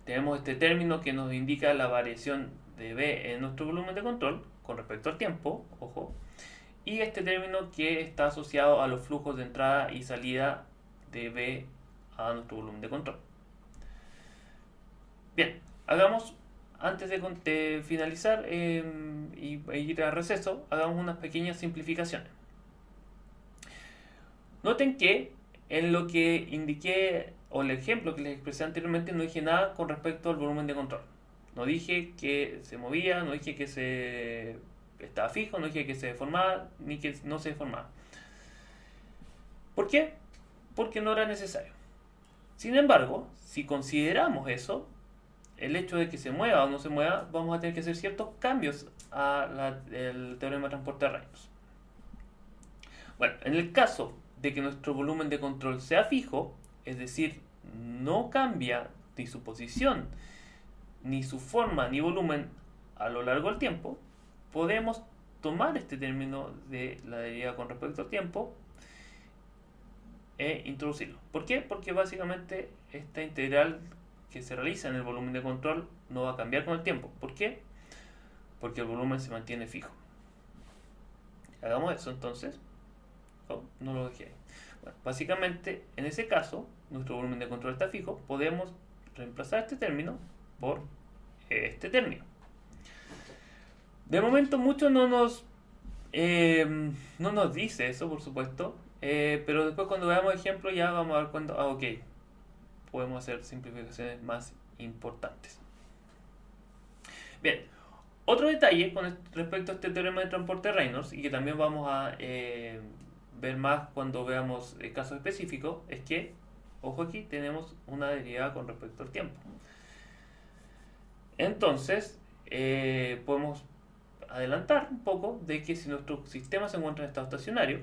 Tenemos este término que nos indica la variación de V en nuestro volumen de control con respecto al tiempo, ojo, y este término que está asociado a los flujos de entrada y salida de V a nuestro volumen de control. Bien, hagamos, antes de finalizar y ir a receso, hagamos unas pequeñas simplificaciones. Noten que en lo que indiqué, o el ejemplo que les expresé anteriormente, no dije nada con respecto al volumen de control. No dije que se movía, no dije que estaba fijo, no dije que se deformaba, ni que no se deformaba. ¿Por qué? Porque no era necesario. Sin embargo, si consideramos eso, el hecho de que se mueva o no se mueva, vamos a tener que hacer ciertos cambios al teorema de transporte de Reynolds. Bueno, en el caso de que nuestro volumen de control sea fijo, es decir, no cambia ni su posición, ni su forma, ni volumen a lo largo del tiempo, podemos tomar este término de la derivada con respecto al tiempo e introducirlo. ¿Por qué? Porque básicamente esta integral que se realiza en el volumen de control no va a cambiar con el tiempo. ¿Por qué? Porque el volumen se mantiene fijo. Hagamos eso entonces. Oh, no lo dejé ahí. Bueno, básicamente, en ese caso, nuestro volumen de control está fijo. Podemos reemplazar este término por este término. De momento mucho no nos dice eso, por supuesto. Pero después cuando veamos ejemplos ya vamos a ver cuándo, ok, podemos hacer simplificaciones más importantes. Bien, otro detalle con respecto a este teorema de transporte de Reynolds, y que también vamos a ver más cuando veamos casos específicos, es que, ojo aquí, tenemos una derivada con respecto al tiempo. Entonces, podemos adelantar un poco de que si nuestro sistema se encuentra en estado estacionario,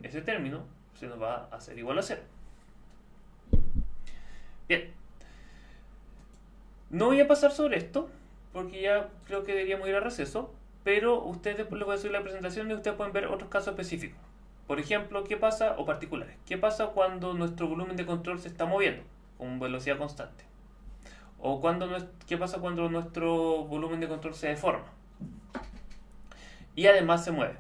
ese término se nos va a hacer igual a 0. Bien, no voy a pasar sobre esto porque ya creo que deberíamos ir a receso, pero ustedes después les voy a hacer la presentación y ustedes pueden ver otros casos específicos. Por ejemplo, ¿qué pasa? O particulares. ¿Qué pasa cuando nuestro volumen de control se está moviendo con velocidad constante? O ¿qué pasa cuando nuestro volumen de control se deforma? Y además se mueve.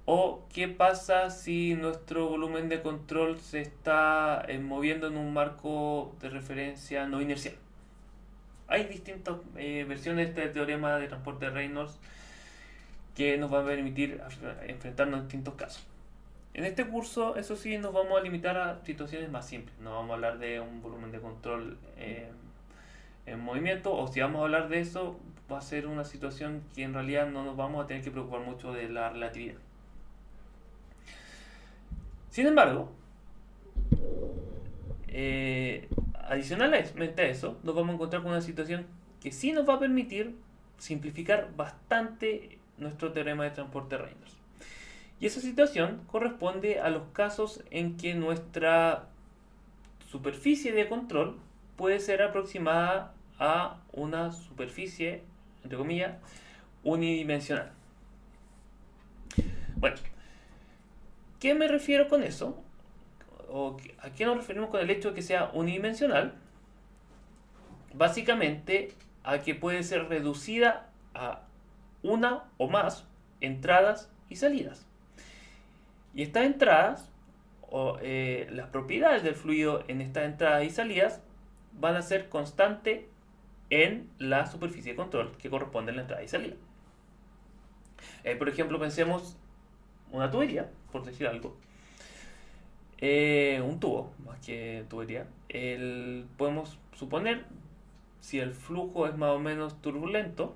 O qué pasa si nuestro volumen de control se está moviendo en un marco de referencia no inercial. Hay distintas versiones de este teorema de transporte de Reynolds que nos van a permitir enfrentarnos a distintos casos. En este curso, eso sí, nos vamos a limitar a situaciones más simples. No vamos a hablar de un volumen de control en movimiento, o si vamos a hablar de eso, va a ser una situación que en realidad no nos vamos a tener que preocupar mucho de la relatividad. Sin embargo, adicionalmente a eso, nos vamos a encontrar con una situación que sí nos va a permitir simplificar bastante nuestro teorema de transporte de Reynolds. Y esa situación corresponde a los casos en que nuestra superficie de control puede ser aproximada a una superficie, entre comillas, unidimensional. Bueno, ¿qué me refiero con eso? ¿O a qué nos referimos con el hecho de que sea unidimensional? Básicamente a que puede ser reducida a una o más entradas y salidas. Y estas entradas, o las propiedades del fluido en estas entradas y salidas, van a ser constantes en la superficie de control que corresponde a la entrada y salida. Por ejemplo, pensemos una tubería, por decir algo. Un tubo, más que tubería. Podemos suponer, si el flujo es más o menos turbulento,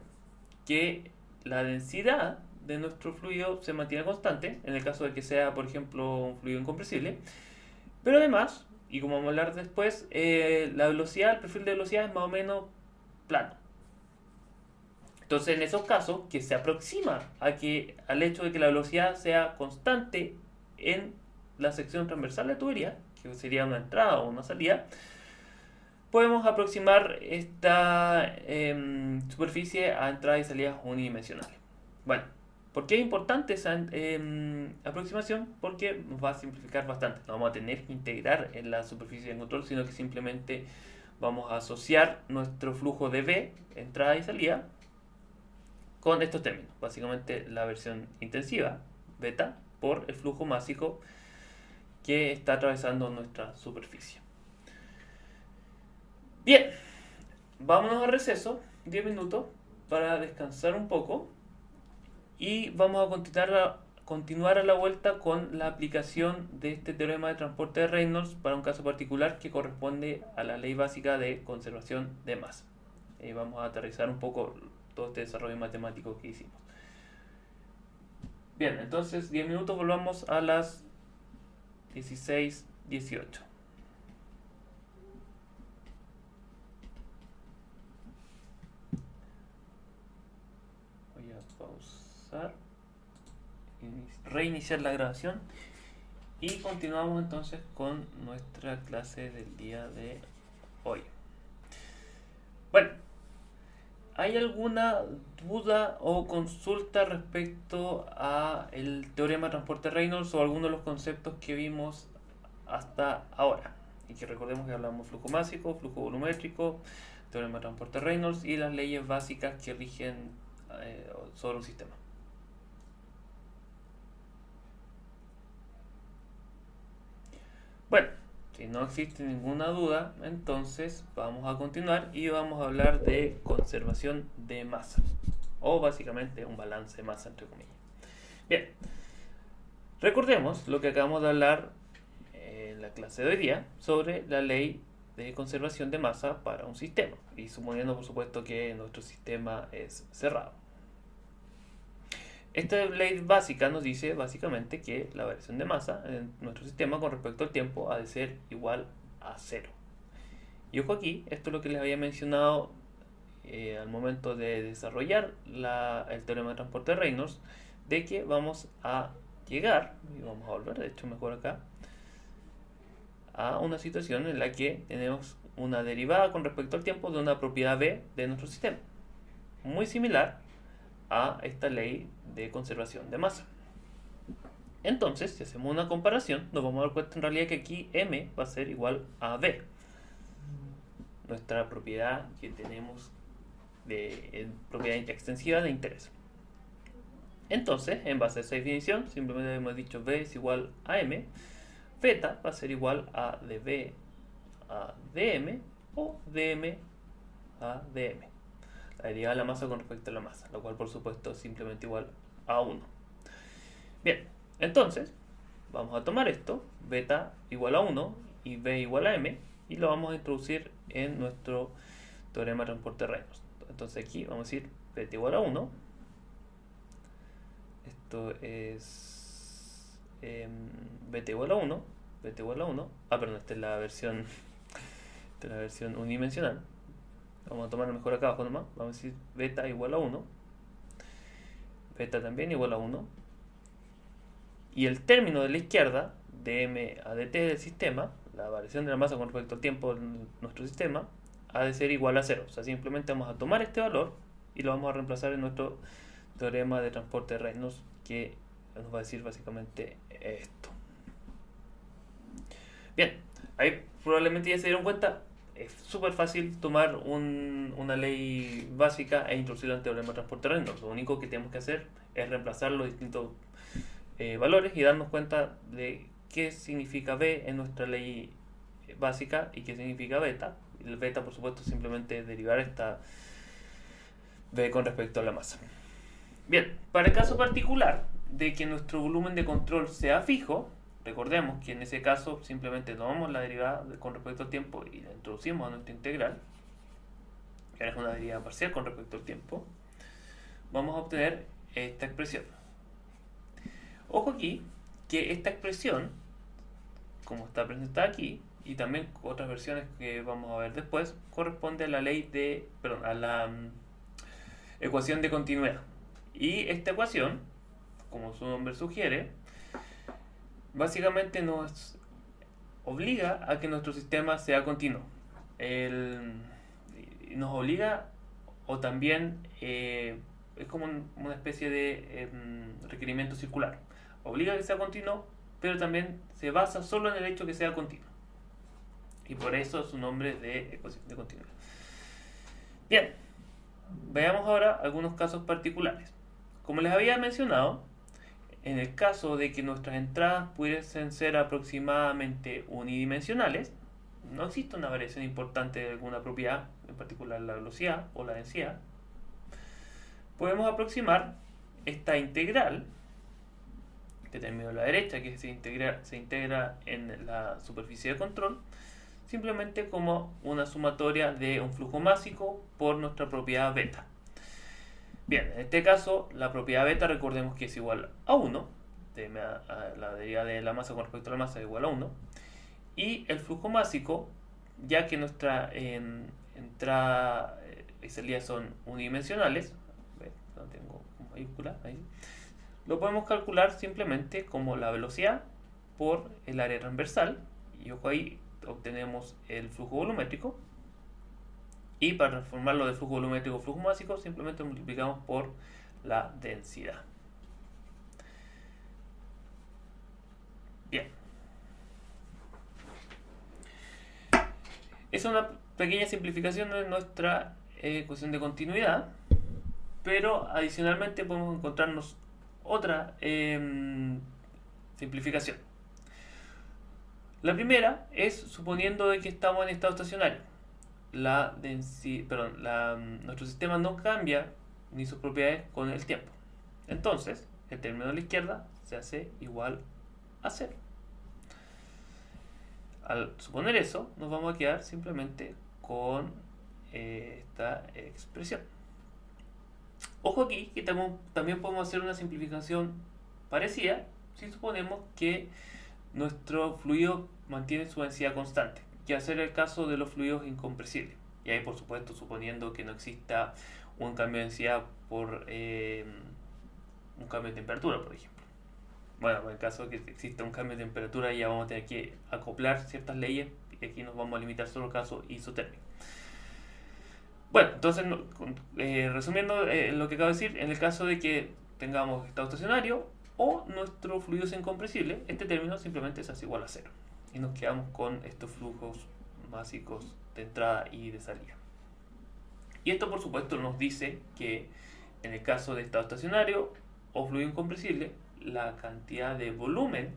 que la densidad de nuestro fluido se mantiene constante, en el caso de que sea, por ejemplo, un fluido incompresible. Pero además, y como vamos a hablar después, la velocidad, el perfil de velocidad es más o menos plano. Entonces, en esos casos, que se aproxima al hecho de que la velocidad sea constante en la sección transversal de tubería, que sería una entrada o una salida, podemos aproximar esta superficie a entradas y salidas unidimensionales. Bueno, ¿por qué es importante esa aproximación? Porque nos va a simplificar bastante. No vamos a tener que integrar en la superficie de control, sino que simplemente vamos a asociar nuestro flujo de V, entrada y salida, con estos términos. Básicamente la versión intensiva, beta, por el flujo másico que está atravesando nuestra superficie. Bien, vámonos a receso, 10 minutos, para descansar un poco. Y vamos a continuar a la vuelta con la aplicación de este teorema de transporte de Reynolds para un caso particular que corresponde a la ley básica de conservación de masa. Vamos a aterrizar un poco todo este desarrollo matemático que hicimos. Bien, entonces 10 minutos, volvamos a las 16:18. Voy a pausar, reiniciar la grabación y continuamos entonces con nuestra clase del día de hoy. Bueno, ¿hay alguna duda o consulta respecto a el teorema de transporte de Reynolds o alguno de los conceptos que vimos hasta ahora? Y que recordemos que hablamos flujo másico, flujo volumétrico, teorema de transporte de Reynolds y las leyes básicas que rigen sobre un sistema. Bueno, si no existe ninguna duda, entonces vamos a continuar y vamos a hablar de conservación de masa, o básicamente un balance de masa, entre comillas. Bien, recordemos lo que acabamos de hablar en la clase de hoy día sobre la ley de conservación de masa para un sistema, y suponiendo por supuesto que nuestro sistema es cerrado. Esta ley básica nos dice básicamente que la variación de masa en nuestro sistema con respecto al tiempo ha de ser igual a 0. Y ojo aquí, esto es lo que les había mencionado al momento de desarrollar el teorema de transporte de Reynolds, de que vamos a llegar, y vamos a volver, de hecho mejor acá, a una situación en la que tenemos una derivada con respecto al tiempo de una propiedad B de nuestro sistema, muy similar a esta ley de conservación de masa. Entonces, si hacemos una comparación, nos vamos a dar cuenta en realidad que aquí M va a ser igual a B, nuestra propiedad que tenemos de propiedad extensiva de interés. Entonces, en base a esa definición, simplemente hemos dicho B es igual a M. Beta va a ser igual a dB a dm o dm a dm. La derivada de la masa con respecto a la masa, lo cual por supuesto es simplemente igual a 1. Bien, entonces vamos a tomar esto, beta igual a 1 y b igual a m, y lo vamos a introducir en nuestro teorema de transporte de Reynolds. Entonces aquí vamos a decir beta igual a 1. Esto es beta igual a 1. Beta igual a 1. Perdón, esta es la versión unidimensional. Vamos a tomarlo mejor acá abajo nomás. Vamos a decir beta igual a 1. Beta también igual a 1. Y el término de la izquierda, dm a dt del sistema, la variación de la masa con respecto al tiempo de nuestro sistema, ha de ser igual a 0. O sea, simplemente vamos a tomar este valor y lo vamos a reemplazar en nuestro teorema de transporte de Reynolds, que nos va a decir básicamente esto. Bien, ahí probablemente ya se dieron cuenta. Es súper fácil tomar una ley básica e introducirla en el teorema de transporte de Reynolds. Lo único que tenemos que hacer es reemplazar los distintos valores y darnos cuenta de qué significa B en nuestra ley básica y qué significa beta. El beta, por supuesto, simplemente derivar esta B con respecto a la masa. Bien, para el caso particular de que nuestro volumen de control sea fijo, recordemos que en ese caso simplemente tomamos la derivada con respecto al tiempo y la introducimos a nuestra integral, que ahora es una derivada parcial con respecto al tiempo. Vamos a obtener esta expresión. Ojo aquí que esta expresión, como está presentada aquí, y también otras versiones que vamos a ver después, corresponde a la a la ecuación de continuidad. Y esta ecuación, como su nombre sugiere, básicamente nos obliga a que nuestro sistema sea continuo. Nos obliga, o también es como una especie de requerimiento circular. Obliga a que sea continuo, pero también se basa solo en el hecho que sea continuo. Y por eso su nombre de ecuación de continuidad. Bien, veamos ahora algunos casos particulares. Como les había mencionado, en el caso de que nuestras entradas pudiesen ser aproximadamente unidimensionales, no existe una variación importante de alguna propiedad, en particular la velocidad o la densidad, podemos aproximar esta integral que termina a la derecha, que se integra en la superficie de control, simplemente como una sumatoria de un flujo másico por nuestra propiedad beta. Bien, en este caso, la propiedad beta, recordemos que es igual a 1, la derivada de la masa con respecto a la masa es igual a 1, y el flujo másico, ya que nuestra entrada y salida son unidimensionales, no tengo mayúscula ahí, lo podemos calcular simplemente como la velocidad por el área transversal, y ojo ahí, obtenemos el flujo volumétrico. Y para transformarlo de flujo volumétrico a flujo másico, simplemente multiplicamos por la densidad. Bien. Es una pequeña simplificación de nuestra ecuación de continuidad, pero adicionalmente podemos encontrarnos otra simplificación. La primera es suponiendo de que estamos en estado estacionario. Nuestro sistema no cambia ni sus propiedades con el tiempo. Entonces, el término de la izquierda se hace igual a 0. Al suponer eso, nos vamos a quedar simplemente con esta expresión. Ojo aquí que también podemos hacer una simplificación parecida si suponemos que nuestro fluido mantiene su densidad constante, que va a ser el caso de los fluidos incompresibles. Y ahí, por supuesto, suponiendo que no exista un cambio de densidad por un cambio de temperatura, por ejemplo. Bueno, en el caso de que exista un cambio de temperatura, ya vamos a tener que acoplar ciertas leyes, y aquí nos vamos a limitar solo al caso isotérmico. Bueno, entonces, resumiendo lo que acabo de decir, en el caso de que tengamos estado estacionario o nuestro fluido es incompresible, este término simplemente se hace igual a 0. Y nos quedamos con estos flujos básicos de entrada y de salida. Y esto, por supuesto, nos dice que en el caso de estado estacionario, o fluido incompresible, la cantidad de volumen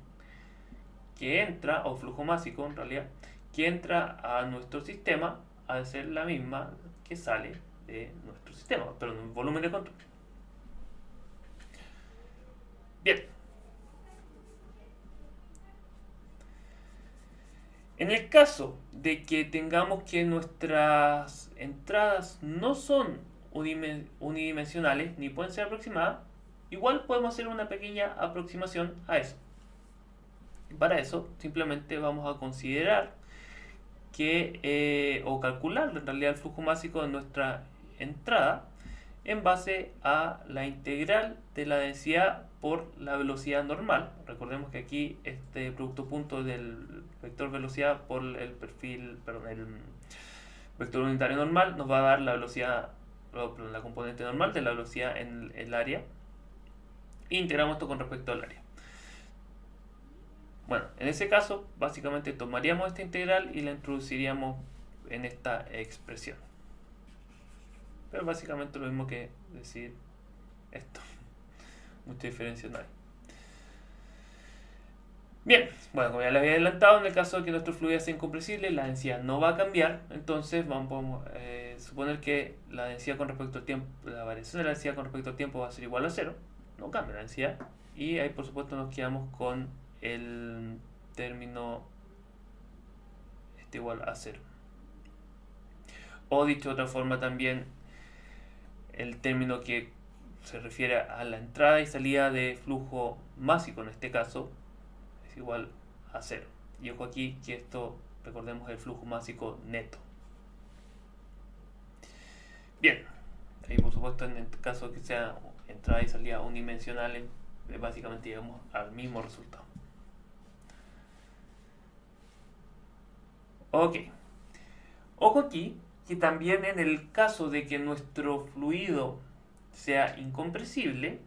que entra, o flujo másico en realidad, que entra a nuestro sistema, ha de ser la misma que sale de nuestro sistema, pero en volumen de control. Bien. En el caso de que tengamos que nuestras entradas no son unidimensionales ni pueden ser aproximadas, igual podemos hacer una pequeña aproximación a eso. Para eso simplemente vamos a considerar o calcular en realidad el flujo másico de nuestra entrada en base a la integral de la densidad por la velocidad normal. Recordemos que aquí este producto punto del vector velocidad por el vector unitario normal nos va a dar la velocidad, la componente normal de la velocidad en el área. E integramos esto con respecto al área. Bueno, en ese caso, básicamente tomaríamos esta integral y la introduciríamos en esta expresión. Pero básicamente lo mismo que decir esto. Mucha diferencia no hay. Bien, bueno, como ya les había adelantado, en el caso de que nuestro fluido sea incompresible, la densidad no va a cambiar. Entonces podemos suponer que la densidad con respecto al tiempo, la variación de la densidad con respecto al tiempo va a ser igual a 0. No cambia la densidad. Y ahí por supuesto nos quedamos con el término igual a 0. O dicho de otra forma también, el término que se refiere a la entrada y salida de flujo másico en este caso es igual a 0. Y ojo aquí que esto, recordemos, es el flujo másico neto. Bien, ahí por supuesto en el caso que sea entrada y salida unidimensionales, básicamente llegamos al mismo resultado. Ok, ojo aquí que también en el caso de que nuestro fluido sea incompresible,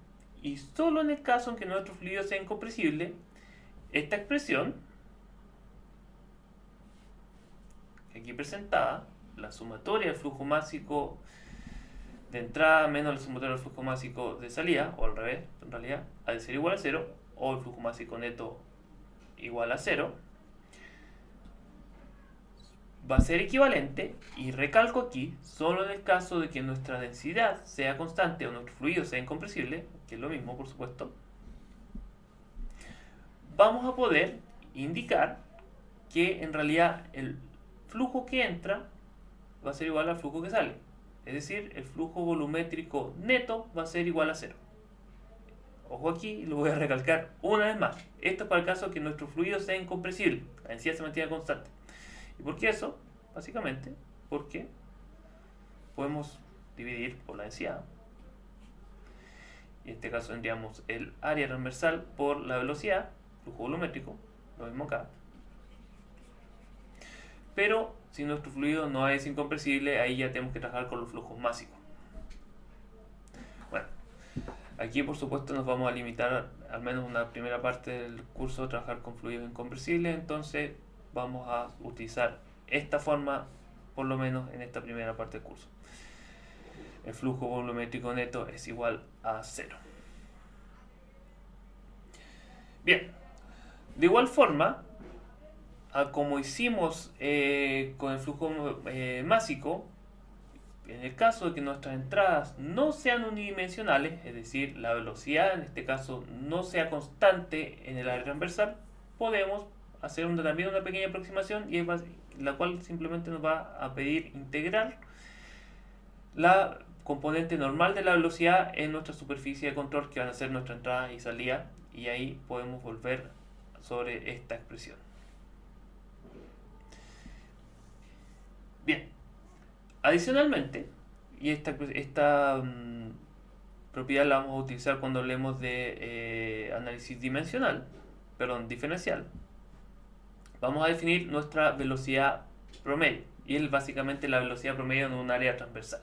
y solo en el caso en que nuestro fluido sea incompresible, esta expresión aquí presentada, la sumatoria del flujo másico de entrada menos la sumatoria del flujo másico de salida, o al revés, en realidad, ha de ser igual a 0, o el flujo másico neto igual a 0, va a ser equivalente, y recalco aquí, solo en el caso de que nuestra densidad sea constante o nuestro fluido sea incompresible, que es lo mismo por supuesto, vamos a poder indicar que en realidad el flujo que entra va a ser igual al flujo que sale. Es decir, el flujo volumétrico neto va a ser igual a 0. Ojo aquí, lo voy a recalcar una vez más. Esto es para el caso que nuestro fluido sea incompresible, la densidad se mantiene constante. ¿Y por qué eso? Básicamente porque podemos dividir por la densidad. Y en este caso tendríamos el área transversal por la velocidad, flujo volumétrico, lo mismo acá. Pero si nuestro fluido no es incompresible, ahí ya tenemos que trabajar con los flujos máximos. Bueno, aquí por supuesto nos vamos a limitar, al menos una primera parte del curso, a trabajar con fluidos incompresibles. Entonces vamos a utilizar esta forma, por lo menos en esta primera parte del curso. El flujo volumétrico neto es igual a 0. Bien, de igual forma, como hicimos con el flujo másico, en el caso de que nuestras entradas no sean unidimensionales, es decir, la velocidad en este caso no sea constante en el área transversal, podemos hacer también una pequeña aproximación, y la cual simplemente nos va a pedir integrar la componente normal de la velocidad en nuestra superficie de control, que van a ser nuestra entrada y salida, y ahí podemos volver sobre esta expresión. Bien, adicionalmente, y esta propiedad la vamos a utilizar cuando hablemos de análisis diferencial, vamos a definir nuestra velocidad promedio, y es básicamente la velocidad promedio en un área transversal.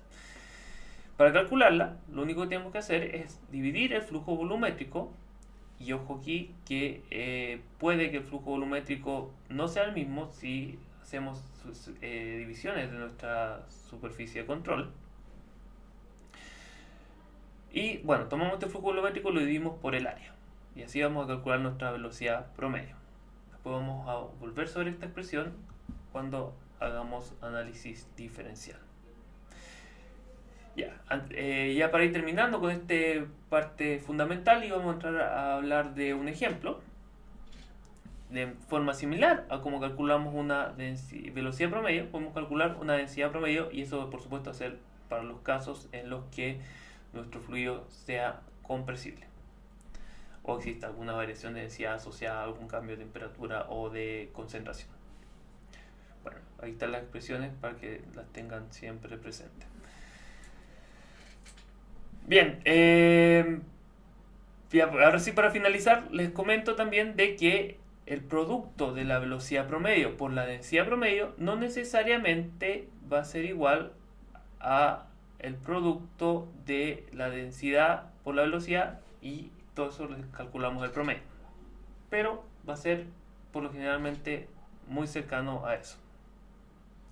Para calcularla, lo único que tenemos que hacer es dividir el flujo volumétrico, y ojo aquí que puede que el flujo volumétrico no sea el mismo si hacemos divisiones de nuestra superficie de control. Y bueno, tomamos este flujo volumétrico y lo dividimos por el área. Y así vamos a calcular nuestra velocidad promedio. Después vamos a volver sobre esta expresión cuando hagamos análisis diferencial. Ya para ir terminando con esta parte fundamental, y vamos a entrar a hablar de un ejemplo. De forma similar a como calculamos una velocidad promedio, podemos calcular una densidad promedio, y eso por supuesto hacer para los casos en los que nuestro fluido sea compresible o exista alguna variación de densidad asociada a algún cambio de temperatura o de concentración. Bueno, ahí están las expresiones para que las tengan siempre presentes. Bien, ahora sí, para finalizar les comento también de que el producto de la velocidad promedio por la densidad promedio no necesariamente va a ser igual a el producto de la densidad por la velocidad, y todo eso le calculamos el promedio, pero va a ser por lo generalmente muy cercano a eso.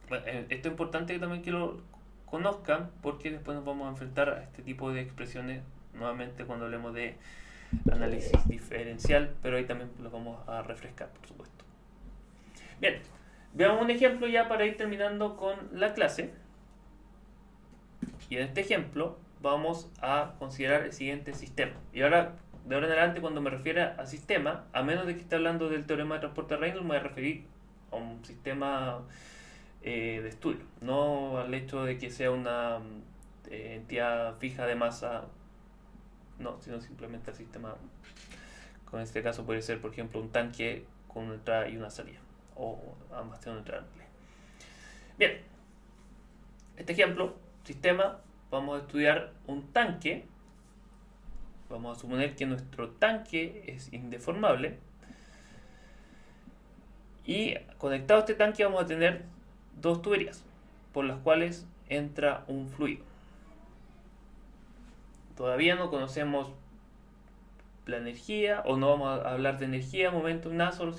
Bueno, esto es importante también que lo conozcan, porque después nos vamos a enfrentar a este tipo de expresiones nuevamente cuando hablemos de análisis diferencial, pero ahí también lo vamos a refrescar, por supuesto. Bien, veamos un ejemplo ya para ir terminando con la clase. Y en este ejemplo vamos a considerar el siguiente sistema. Y ahora, de ahora en adelante, cuando me refiera a sistema, a menos de que esté hablando del teorema de transporte de Reynolds, me voy a referir a un sistema de estudio, no al hecho de que sea una entidad fija de masa, no, sino simplemente al sistema. Con este caso puede ser, por ejemplo, un tanque con una entrada y una salida, o ambas tienen una entrada. Bien, este ejemplo, sistema, vamos a estudiar un tanque. Vamos a suponer que nuestro tanque es indeformable, y conectado a este tanque vamos a tener dos tuberías por las cuales entra un fluido. Todavía no conocemos la energía, o no vamos a hablar de energía, momento, nada, solo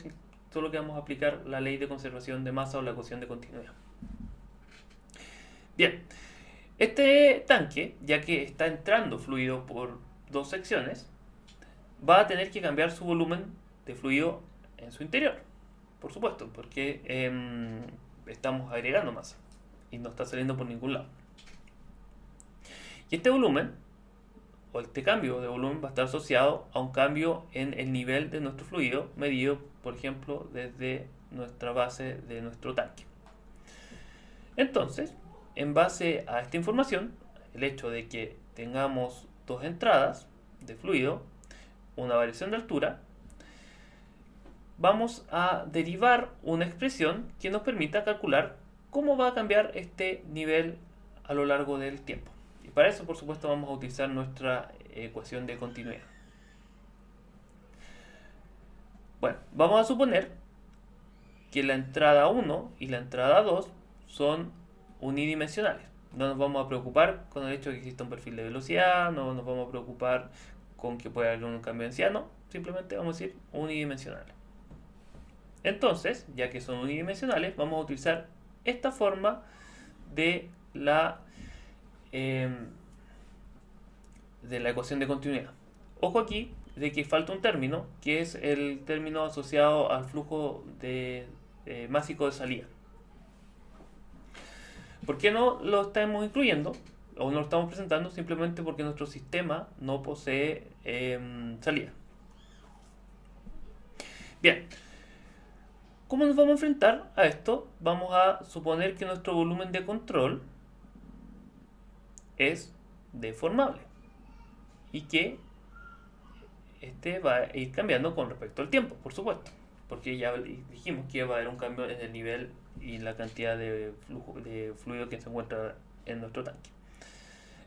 que vamos a aplicar la ley de conservación de masa o la ecuación de continuidad. Bien, este tanque, ya que está entrando fluido por dos secciones, va a tener que cambiar su volumen de fluido en su interior, por supuesto, porque estamos agregando masa y no está saliendo por ningún lado. Y este volumen, o este cambio de volumen, va a estar asociado a un cambio en el nivel de nuestro fluido, medido, por ejemplo, desde nuestra base de nuestro tanque. Entonces, en base a esta información, el hecho de que tengamos dos entradas de fluido, una variación de altura, vamos a derivar una expresión que nos permita calcular cómo va a cambiar este nivel a lo largo del tiempo. Y para eso, por supuesto, vamos a utilizar nuestra ecuación de continuidad. Bueno, vamos a suponer que la entrada 1 y la entrada 2 son unidimensionales. No nos vamos a preocupar con el hecho de que exista un perfil de velocidad, no nos vamos a preocupar con que pueda haber un cambio de densidad, no, simplemente vamos a decir unidimensionales. Entonces, ya que son unidimensionales, vamos a utilizar esta forma de la ecuación de continuidad. Ojo aquí de que falta un término, que es el término asociado al flujo másico de salida. ¿Por qué no lo estamos incluyendo o no lo estamos presentando? Simplemente porque nuestro sistema no posee salida. Bien, ¿cómo nos vamos a enfrentar a esto? Vamos a suponer que nuestro volumen de control es deformable y que este va a ir cambiando con respecto al tiempo, por supuesto, porque ya dijimos que va a haber un cambio en el nivel y la cantidad de fluido que se encuentra en nuestro tanque.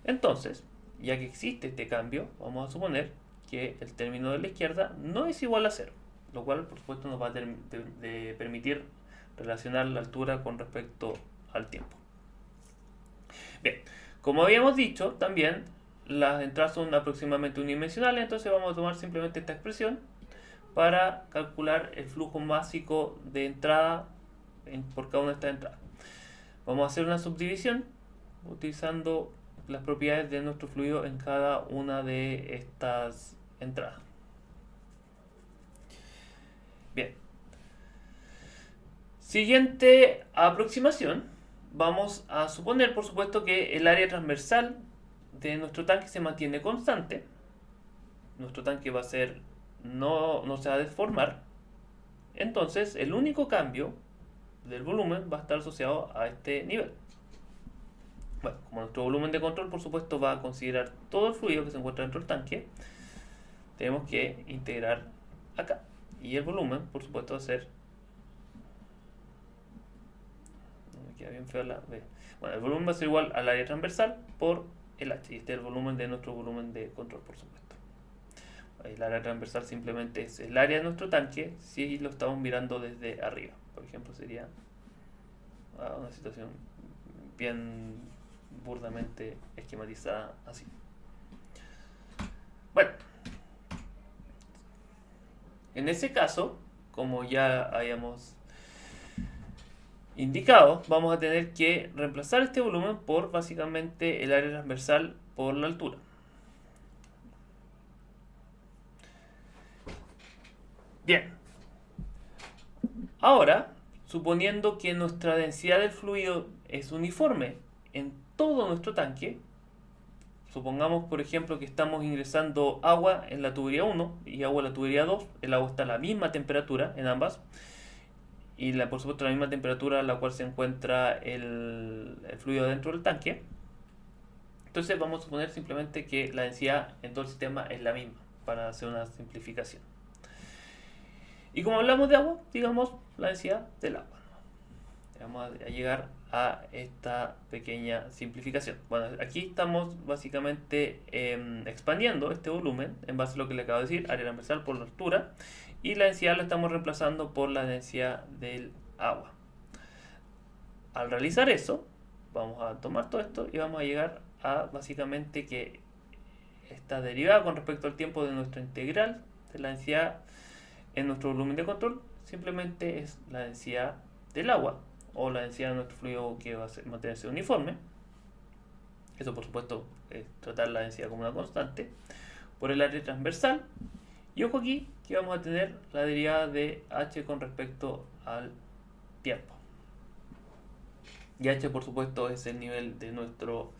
Entonces, ya que existe este cambio, vamos a suponer que el término de la izquierda no es igual a 0, lo cual por supuesto nos va a permitir relacionar la altura con respecto al tiempo. Bien, como habíamos dicho, también las entradas son aproximadamente unidimensionales, entonces vamos a tomar simplemente esta expresión para calcular el flujo másico de entrada por cada una de estas entradas. Vamos a hacer una subdivisión utilizando las propiedades de nuestro fluido en cada una de estas entradas. Bien. Siguiente aproximación. Vamos a suponer, por supuesto, que el área transversal de nuestro tanque se mantiene constante. Nuestro tanque va a ser, no se va a deformar. Entonces, el único cambio del volumen va a estar asociado a este nivel. Bueno, como nuestro volumen de control, por supuesto, va a considerar todo el fluido que se encuentra dentro del tanque, tenemos que integrar acá. Y el volumen, por supuesto, va a ser... No me queda bien feo la B. Bueno, el volumen va a ser igual al área transversal por el H. Y este es el volumen de nuestro volumen de control, por supuesto. El área transversal simplemente es el área de nuestro tanque si lo estamos mirando desde arriba. Por ejemplo, sería una situación bien burdamente esquematizada así. Bueno, en ese caso, como ya habíamos indicado, vamos a tener que reemplazar este volumen por básicamente el área transversal por la altura. Bien. Ahora, suponiendo que nuestra densidad del fluido es uniforme en todo nuestro tanque, supongamos por ejemplo que estamos ingresando agua en la tubería 1 y agua en la tubería 2, el agua está a la misma temperatura en ambas, y por supuesto la misma temperatura a la cual se encuentra el fluido dentro del tanque. Entonces vamos a suponer simplemente que la densidad en todo el sistema es la misma, para hacer una simplificación. Y como hablamos de agua, digamos la densidad del agua. Vamos a llegar a esta pequeña simplificación. Bueno, aquí estamos básicamente expandiendo este volumen en base a lo que le acabo de decir, área transversal por la altura, y la densidad la estamos reemplazando por la densidad del agua. Al realizar eso, vamos a tomar todo esto y vamos a llegar a básicamente que esta derivada con respecto al tiempo de nuestra integral de la densidad en nuestro volumen de control simplemente es la densidad del agua o la densidad de nuestro fluido que va a mantenerse uniforme. Eso por supuesto es tratar la densidad como una constante por el área transversal. Y ojo aquí que vamos a tener la derivada de h con respecto al tiempo. Y h por supuesto es el nivel de nuestro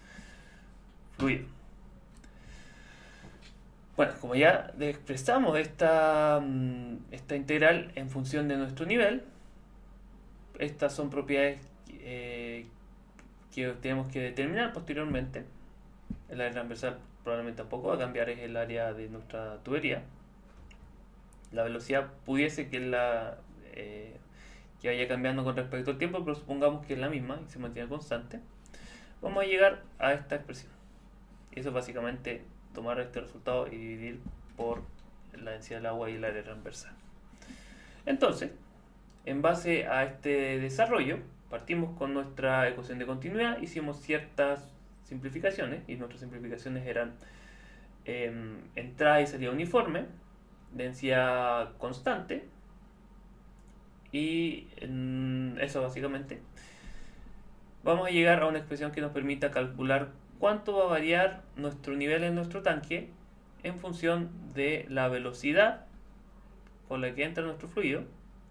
fluido. Bueno, como ya expresamos esta integral en función de nuestro nivel, estas son propiedades que tenemos que determinar posteriormente. El área transversal probablemente tampoco va a cambiar, es el área de nuestra tubería. La velocidad pudiese que vaya cambiando con respecto al tiempo, pero supongamos que es la misma y se mantiene constante. Vamos a llegar a esta expresión. Y eso es básicamente tomar este resultado y dividir por la densidad del agua y el área transversal. Entonces, en base a este desarrollo, partimos con nuestra ecuación de continuidad, hicimos ciertas simplificaciones, y nuestras simplificaciones eran entrada y salida uniforme, densidad constante, y eso básicamente. Vamos a llegar a una expresión que nos permita calcular cuánto va a variar nuestro nivel en nuestro tanque en función de la velocidad con la que entra nuestro fluido,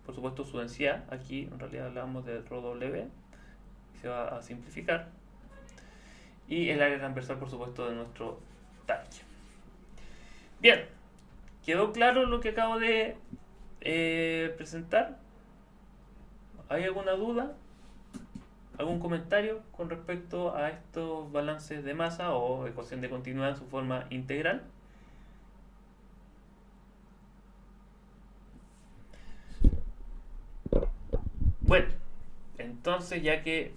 por supuesto su densidad, aquí en realidad hablamos de ρW, se va a simplificar, y el área transversal por supuesto de nuestro tanque. Bien, ¿quedó claro lo que acabo de presentar? ¿Hay alguna duda? ¿Algún comentario con respecto a estos balances de masa o ecuación de continuidad en su forma integral? Bueno, entonces ya que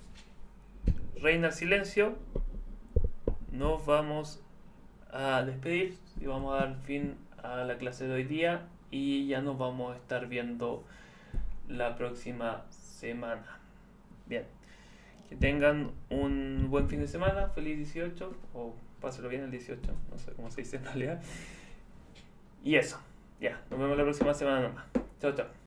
reina el silencio, nos vamos a despedir y vamos a dar fin a la clase de hoy día y ya nos vamos a estar viendo la próxima semana. Bien. Que tengan un buen fin de semana, feliz 18, o páselo bien el 18, no sé cómo se dice en realidad. Y eso, ya, nos vemos la próxima semana nomás. Chao, chao.